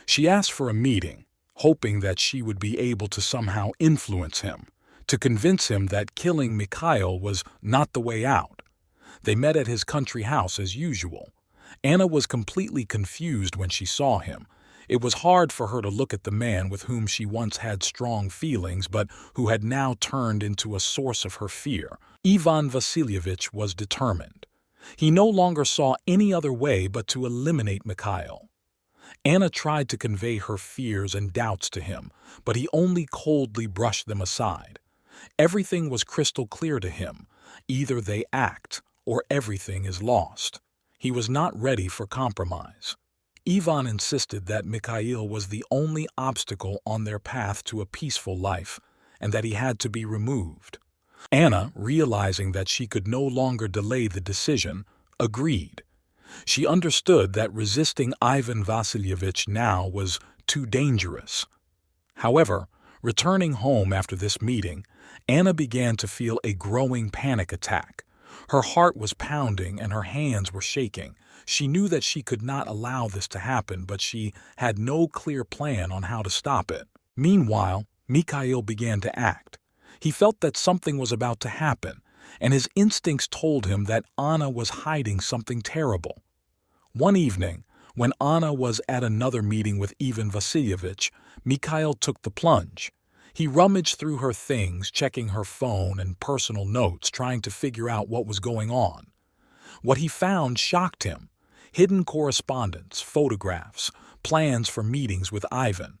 She asked for a meeting, hoping that she would be able to somehow influence him, to convince him that killing Mikael was not the way out. They met at his country house as usual. Anna was completely confused when she saw him. It was hard for her to look at the man with whom she once had strong feelings, but who had now turned into a source of her fear. Ivan Vasilyevich was determined. He no longer saw any other way but to eliminate Mikael. Anna tried to convey her fears and doubts to him, but he only coldly brushed them aside. Everything was crystal clear to him. Either they act, or everything is lost. He was not ready for compromise. Ivan insisted that Mikael was the only obstacle on their path to a peaceful life, and that he had to be removed. Anna, realizing that she could no longer delay the decision, agreed. She understood that resisting Ivan Vasilievich now was too dangerous. However, returning home after this meeting, Anna began to feel a growing panic attack. Her heart was pounding and her hands were shaking. She knew that she could not allow this to happen, but she had no clear plan on how to stop it. Meanwhile, Mikael began to act. He felt that something was about to happen, and his instincts told him that Anna was hiding something terrible. One evening, when Anna was at another meeting with Ivan Vasilievich, Mikael took the plunge. He rummaged through her things, checking her phone and personal notes, trying to figure out what was going on. What he found shocked him: hidden correspondence, photographs, plans for meetings with Ivan.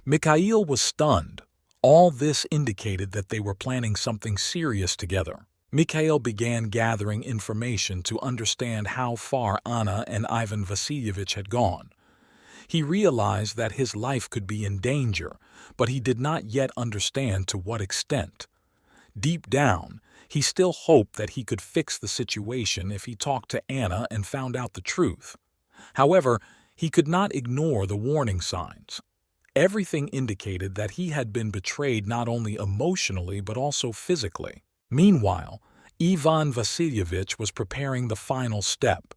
Mikael was stunned. All this indicated that they were planning something serious together. Mikael began gathering information to understand how far Anna and Ivan Vasilievich had gone. He realized that his life could be in danger, but he did not yet understand to what extent. Deep down, he still hoped that he could fix the situation if he talked to Anna and found out the truth. However, he could not ignore the warning signs. Everything indicated that he had been betrayed not only emotionally but also physically. Meanwhile, Ivan Vasilievich was preparing the final step.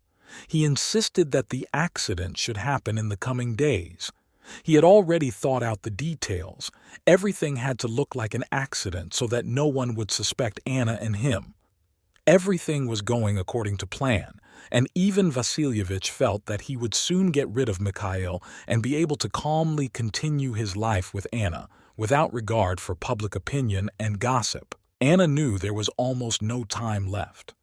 He insisted that the accident should happen in the coming days. He had already thought out the details. Everything had to look like an accident so that no one would suspect Anna and him. Everything was going according to plan, and Ivan Vasilievich felt that he would soon get rid of Mikael and be able to calmly continue his life with Anna, without regard for public opinion and gossip. Anna knew there was almost no time left.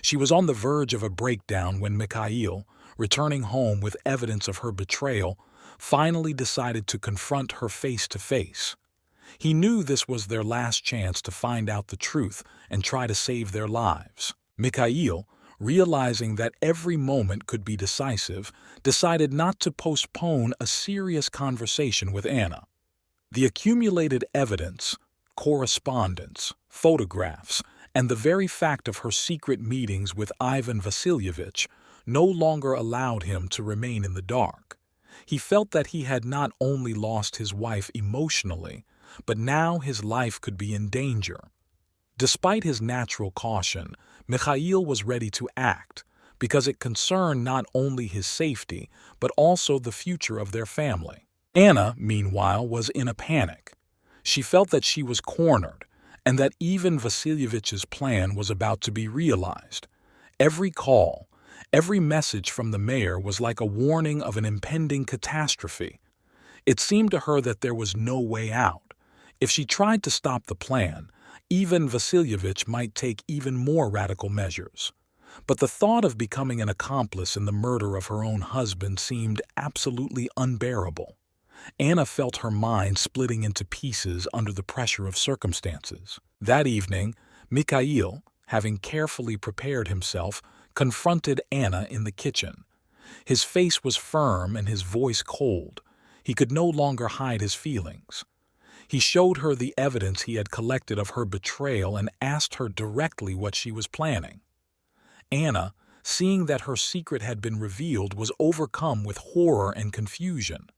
She was on the verge of a breakdown when Mikael, returning home with evidence of her betrayal, finally decided to confront her face to face. He knew this was their last chance to find out the truth and try to save their lives. Mikael, realizing that every moment could be decisive, decided not to postpone a serious conversation with Anna. The accumulated evidence, correspondence, photographs, and the very fact of her secret meetings with Ivan Vasilievich no longer allowed him to remain in the dark. He felt that he had not only lost his wife emotionally, but now his life could be in danger. Despite his natural caution, Mikael was ready to act, because it concerned not only his safety, but also the future of their family. Anna, meanwhile, was in a panic. She felt that she was cornered, and that Ivan Vasilievich's plan was about to be realized. Every call, every message from the mayor was like a warning of an impending catastrophe. It seemed to her that there was no way out. If she tried to stop the plan, Ivan Vasilievich might take even more radical measures. But the thought of becoming an accomplice in the murder of her own husband seemed absolutely unbearable. Anna felt her mind splitting into pieces under the pressure of circumstances. That evening, Mikael, having carefully prepared himself, confronted Anna in the kitchen. His face was firm and his voice cold. He could no longer hide his feelings. He showed her the evidence he had collected of her betrayal and asked her directly what she was planning. Anna, seeing that her secret had been revealed, was overcome with horror and confusion.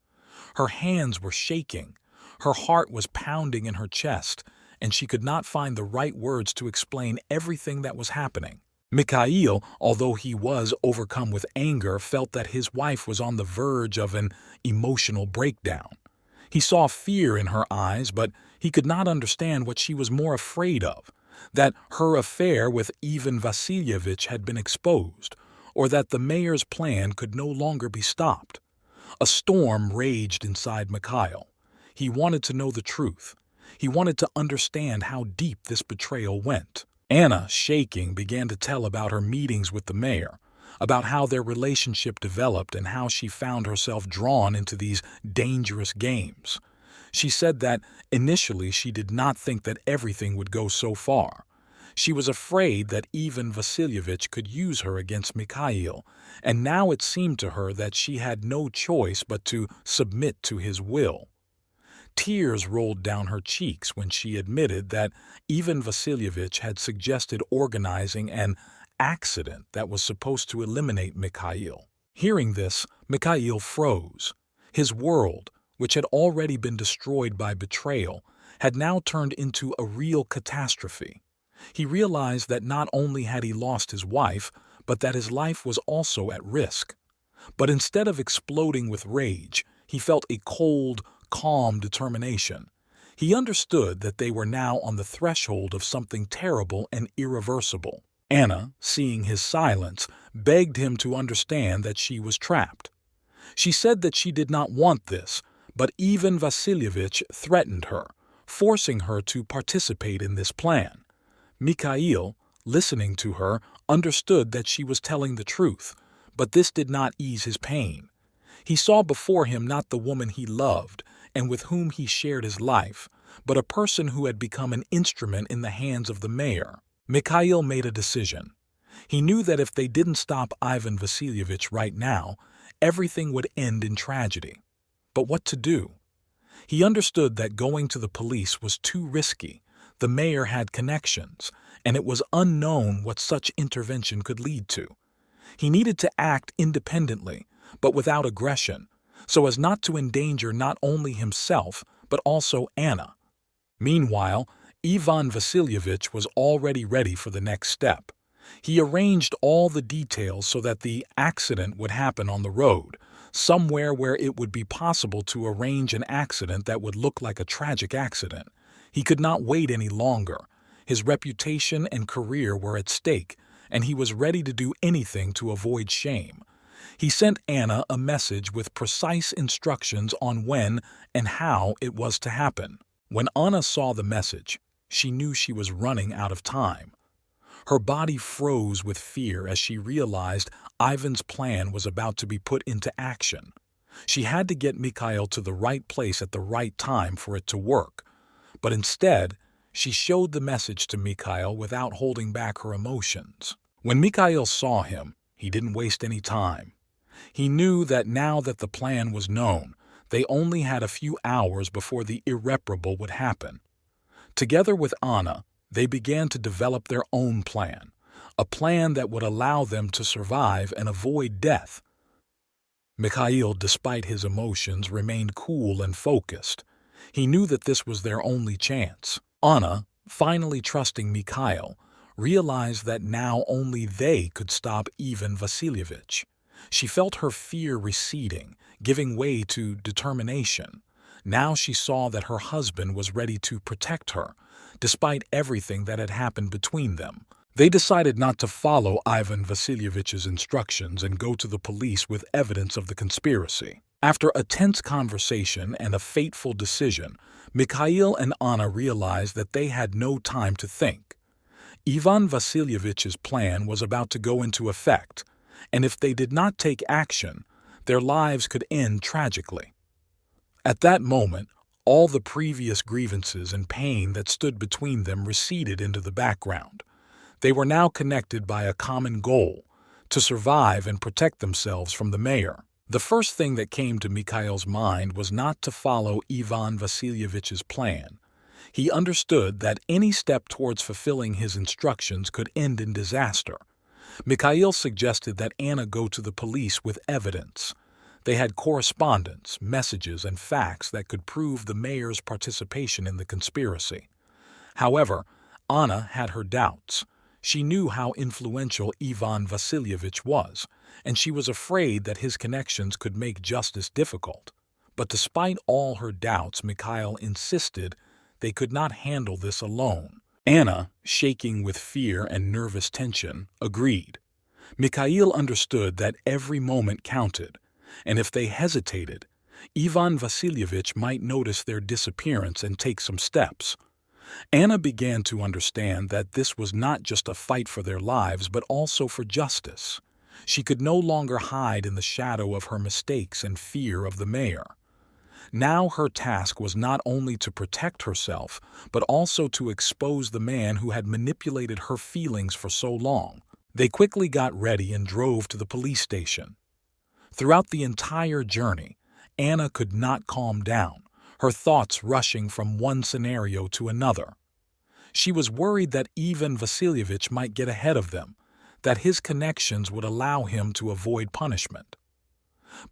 Her hands were shaking, her heart was pounding in her chest, and she could not find the right words to explain everything that was happening. Mikael, although he was overcome with anger, felt that his wife was on the verge of an emotional breakdown. He saw fear in her eyes, but he could not understand what she was more afraid of, that her affair with Ivan Vasilievich had been exposed, or that the mayor's plan could no longer be stopped. A storm raged inside Mikael. He wanted to know the truth. He wanted to understand how deep this betrayal went. Anna, shaking, began to tell about her meetings with the mayor, about how their relationship developed and how she found herself drawn into these dangerous games. She said that initially she did not think that everything would go so far. She was afraid that Ivan Vasilievich could use her against Mikael, and now it seemed to her that she had no choice but to submit to his will. Tears rolled down her cheeks when she admitted that Ivan Vasilievich had suggested organizing an accident that was supposed to eliminate Mikael. Hearing this, Mikael froze. His world, which had already been destroyed by betrayal, had now turned into a real catastrophe. He realized that not only had he lost his wife, but that his life was also at risk. But instead of exploding with rage, he felt a cold, calm determination. He understood that they were now on the threshold of something terrible and irreversible. Anna, seeing his silence, begged him to understand that she was trapped. She said that she did not want this, but Ivan Vasilievich threatened her, forcing her to participate in this plan. Mikael, listening to her, understood that she was telling the truth, but this did not ease his pain. He saw before him not the woman he loved and with whom he shared his life, but a person who had become an instrument in the hands of the mayor. Mikael made a decision. He knew that if they didn't stop Ivan Vasilievich right now, everything would end in tragedy. But what to do? He understood that going to the police was too risky. The mayor had connections, and it was unknown what such intervention could lead to. He needed to act independently, but without aggression, so as not to endanger not only himself, but also Anna. Meanwhile, Ivan Vasilievich was already ready for the next step. He arranged all the details so that the accident would happen on the road, somewhere where it would be possible to arrange an accident that would look like a tragic accident. He could not wait any longer. His reputation and career were at stake, and he was ready to do anything to avoid shame. He sent Anna a message with precise instructions on when and how it was to happen. When Anna saw the message, she knew she was running out of time. Her body froze with fear as she realized Ivan's plan was about to be put into action. She had to get Mikael to the right place at the right time for it to work. But instead, she showed the message to Mikael without holding back her emotions. When Mikael saw him, he didn't waste any time. He knew that now that the plan was known, they only had a few hours before the irreparable would happen. Together with Anna, they began to develop their own plan, a plan that would allow them to survive and avoid death. Mikael, despite his emotions, remained cool and focused. He knew that this was their only chance. Anna, finally trusting Mikael, realized that now only they could stop Ivan Vasilievich. She felt her fear receding, giving way to determination. Now she saw that her husband was ready to protect her, despite everything that had happened between them. They decided not to follow Ivan Vasilievich's instructions and go to the police with evidence of the conspiracy. After a tense conversation and a fateful decision, Mikael and Anna realized that they had no time to think. Ivan Vasilievich's plan was about to go into effect, and if they did not take action, their lives could end tragically. At that moment, all the previous grievances and pain that stood between them receded into the background. They were now connected by a common goal, to survive and protect themselves from the mayor. The first thing that came to Mikael's mind was not to follow Ivan Vasilievich's plan. He understood that any step towards fulfilling his instructions could end in disaster. Mikael suggested that Anna go to the police with evidence. They had correspondence, messages, and facts that could prove the mayor's participation in the conspiracy. However, Anna had her doubts. She knew how influential Ivan Vasilievich was, and she was afraid that his connections could make justice difficult. But despite all her doubts, Mikael insisted they could not handle this alone. Anna, shaking with fear and nervous tension, agreed. Mikael understood that every moment counted, and if they hesitated, Ivan Vasilievich might notice their disappearance and take some steps. Anna began to understand that this was not just a fight for their lives, but also for justice. She could no longer hide in the shadow of her mistakes and fear of the mayor. Now her task was not only to protect herself, but also to expose the man who had manipulated her feelings for so long. They quickly got ready and drove to the police station. Throughout the entire journey, Anna could not calm down, her thoughts rushing from one scenario to another. She was worried that Ivan Vasilievich might get ahead of them, that his connections would allow him to avoid punishment.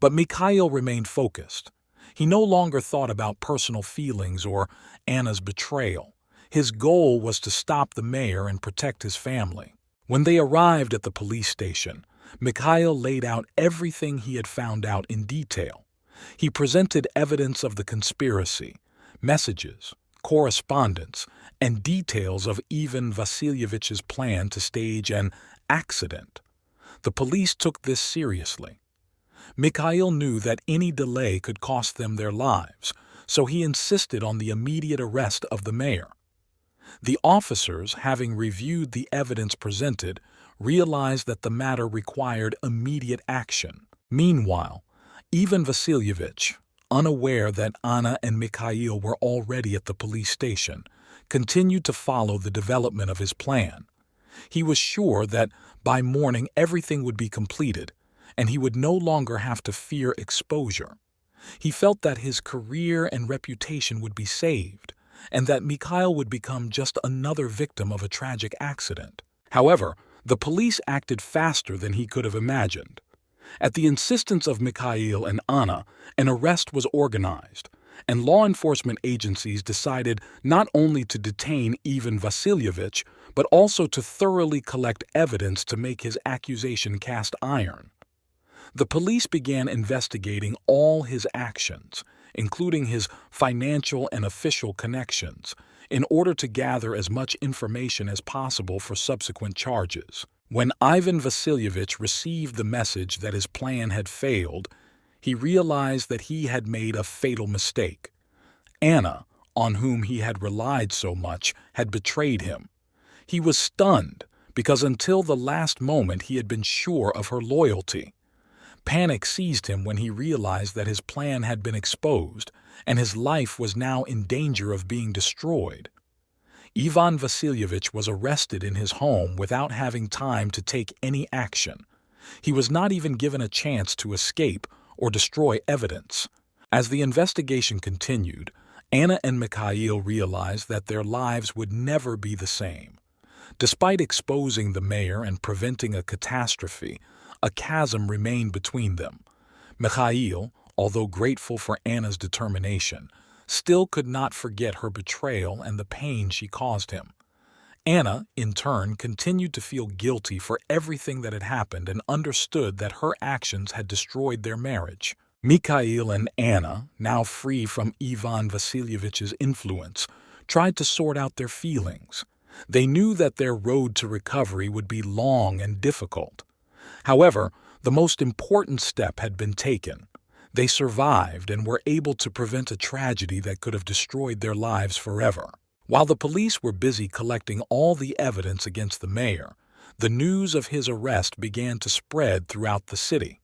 But Mikael remained focused. He no longer thought about personal feelings or Anna's betrayal. His goal was to stop the mayor and protect his family. When they arrived at the police station, Mikael laid out everything he had found out in detail. He presented evidence of the conspiracy, messages, correspondence, and details of Ivan Vasilievich's plan to stage an accident. The police took this seriously. Mikael knew that any delay could cost them their lives, so he insisted on the immediate arrest of the mayor. The officers, having reviewed the evidence presented, realized that the matter required immediate action. Meanwhile, Ivan Vasilievich, unaware that Anna and Mikael were already at the police station, continued to follow the development of his plan. He was sure that by morning everything would be completed, and he would no longer have to fear exposure. He felt that his career and reputation would be saved, and that Mikael would become just another victim of a tragic accident. However, the police acted faster than he could have imagined. At the insistence of Mikael and Anna, an arrest was organized, and law enforcement agencies decided not only to detain Ivan Vasilievich, but also to thoroughly collect evidence to make his accusation cast iron. The police began investigating all his actions, including his financial and official connections, in order to gather as much information as possible for subsequent charges. When Ivan Vasilievich received the message that his plan had failed, he realized that he had made a fatal mistake. Anna, on whom he had relied so much, had betrayed him. He was stunned because until the last moment he had been sure of her loyalty. Panic seized him when he realized that his plan had been exposed and his life was now in danger of being destroyed. Ivan Vasilievich was arrested in his home without having time to take any action. He was not even given a chance to escape or destroy evidence. As the investigation continued, Anna and Mikael realized that their lives would never be the same. Despite exposing the mayor and preventing a catastrophe, a chasm remained between them. Mikael, although grateful for Anna's determination, still could not forget her betrayal and the pain she caused him. Anna, in turn, continued to feel guilty for everything that had happened and understood that her actions had destroyed their marriage. Mikael and Anna, now free from Ivan Vasilievich's influence, tried to sort out their feelings. They knew that their road to recovery would be long and difficult. However, the most important step had been taken. They survived and were able to prevent a tragedy that could have destroyed their lives forever. While the police were busy collecting all the evidence against the mayor, the news of his arrest began to spread throughout the city.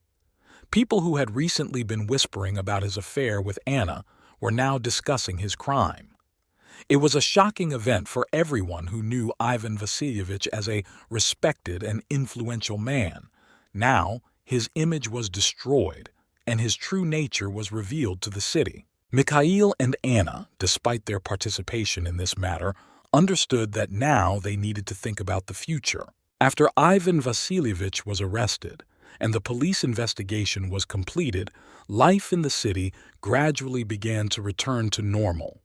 People who had recently been whispering about his affair with Anna were now discussing his crime. It was a shocking event for everyone who knew Ivan Vasilievich as a respected and influential man. Now, his image was destroyed, and his true nature was revealed to the city. Mikael and Anna, despite their participation in this matter, understood that now they needed to think about the future. After Ivan Vasilievich was arrested and the police investigation was completed, life in the city gradually began to return to normal.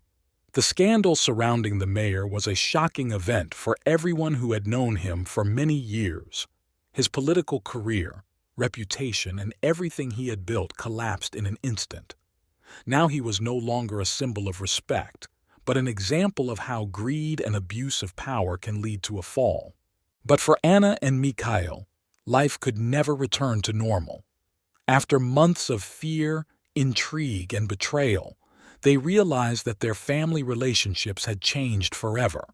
The scandal surrounding the mayor was a shocking event for everyone who had known him for many years. His political career, reputation, and everything he had built collapsed in an instant. Now he was no longer a symbol of respect, but an example of how greed and abuse of power can lead to a fall. But for Anna and Mikael, life could never return to normal. After months of fear, intrigue, and betrayal, They realized that their family relationships had changed forever.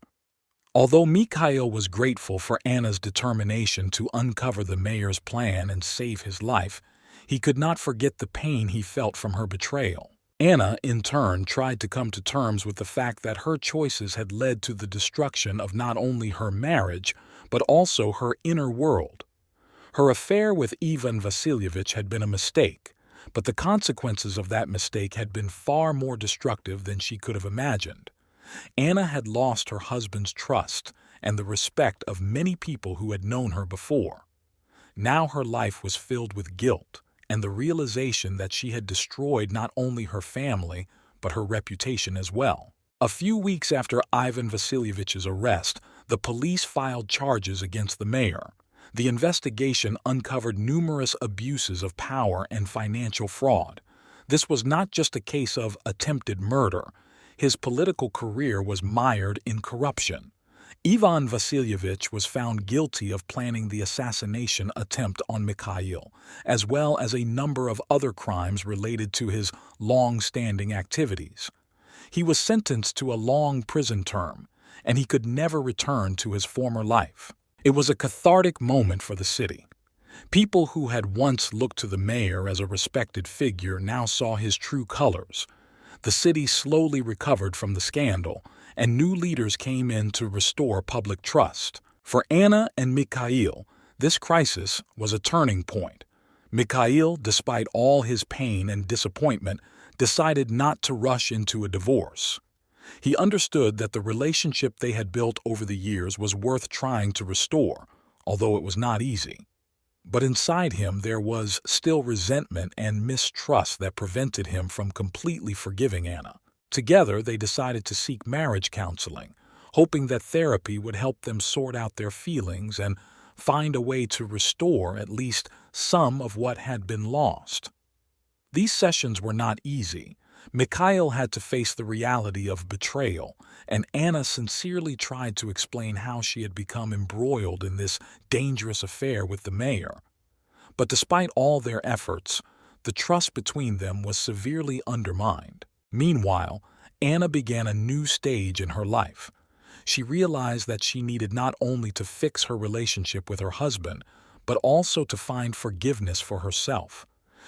Although Mikael was grateful for Anna's determination to uncover the mayor's plan and save his life, he could not forget the pain he felt from her betrayal. Anna, in turn, tried to come to terms with the fact that her choices had led to the destruction of not only her marriage, but also her inner world. Her affair with Ivan Vasilievich had been a mistake, but the consequences of that mistake had been far more destructive than she could have imagined. Anna had lost her husband's trust and the respect of many people who had known her before. Now her life was filled with guilt and the realization that she had destroyed not only her family, but her reputation as well. A few weeks after Ivan Vasilievich's arrest, the police filed charges against the mayor. The investigation uncovered numerous abuses of power and financial fraud. This was not just a case of attempted murder. His political career was mired in corruption. Ivan Vasilievich was found guilty of planning the assassination attempt on Mikael, as well as a number of other crimes related to his long-standing activities. He was sentenced to a long prison term, and he could never return to his former life. It was a cathartic moment for the city. People who had once looked to the mayor as a respected figure now saw his true colors. The city slowly recovered from the scandal, and new leaders came in to restore public trust. For Anna and Mikael, this crisis was a turning point. Mikael, despite all his pain and disappointment, decided not to rush into a divorce. He understood that the relationship they had built over the years was worth trying to restore, although it was not easy. But inside him there was still resentment and mistrust that prevented him from completely forgiving Anna. Together, they decided to seek marriage counseling, hoping that therapy would help them sort out their feelings and find a way to restore at least some of what had been lost. These sessions were not easy. Mikael had to face the reality of betrayal, and Anna sincerely tried to explain how she had become embroiled in this dangerous affair with the mayor. But despite all their efforts, the trust between them was severely undermined. Meanwhile, Anna began a new stage in her life. She realized that she needed not only to fix her relationship with her husband, but also to find forgiveness for herself.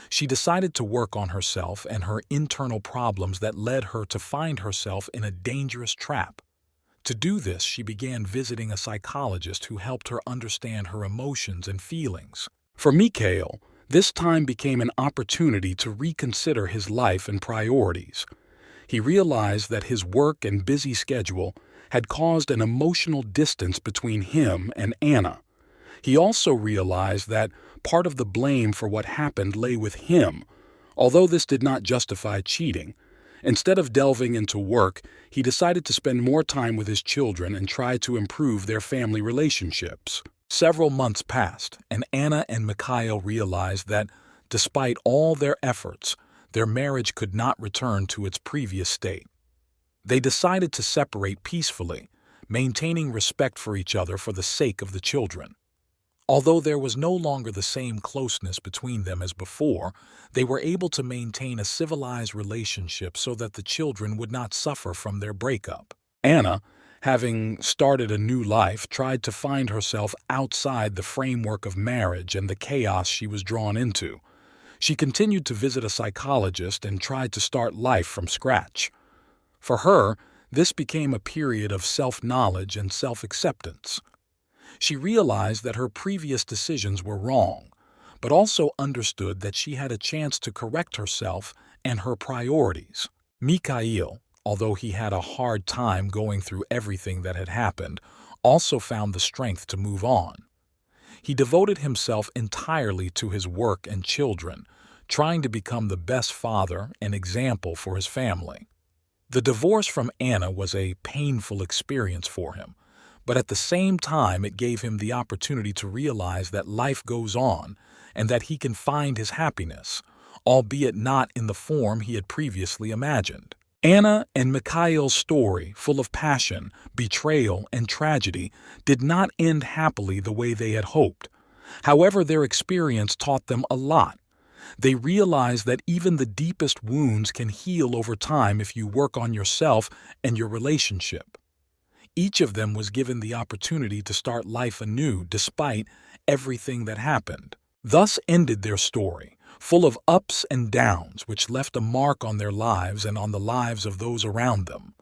She decided to work on herself and her internal problems that led her to find herself in a dangerous trap. To do this, she began visiting a psychologist who helped her understand her emotions and feelings. For Mikael, this time became an opportunity to reconsider his life and priorities. He realized that his work and busy schedule had caused an emotional distance between him and Anna. He also realized that part of the blame for what happened lay with him, although this did not justify cheating. Instead of delving into work, he decided to spend more time with his children and try to improve their family relationships. Several months passed, and Anna and Mikael realized that, despite all their efforts, their marriage could not return to its previous state. They decided to separate peacefully, maintaining respect for each other for the sake of the children. Although there was no longer the same closeness between them as before, they were able to maintain a civilized relationship so that the children would not suffer from their breakup. Anna, having started a new life, tried to find herself outside the framework of marriage and the chaos she was drawn into. She continued to visit a psychologist and tried to start life from scratch. For her, this became a period of self-knowledge and self-acceptance. She realized that her previous decisions were wrong, but also understood that she had a chance to correct herself and her priorities. Mikael, although he had a hard time going through everything that had happened, also found the strength to move on. He devoted himself entirely to his work and children, trying to become the best father and example for his family. The divorce from Anna was a painful experience for him, but at the same time it gave him the opportunity to realize that life goes on and that he can find his happiness, albeit not in the form he had previously imagined. Anna and Mikael's story, full of passion, betrayal, and tragedy, did not end happily the way they had hoped. However, their experience taught them a lot. They realized that even the deepest wounds can heal over time if you work on yourself and your relationship. Each of them was given the opportunity to start life anew despite everything that happened. Thus ended their story, full of ups and downs which left a mark on their lives and on the lives of those around them.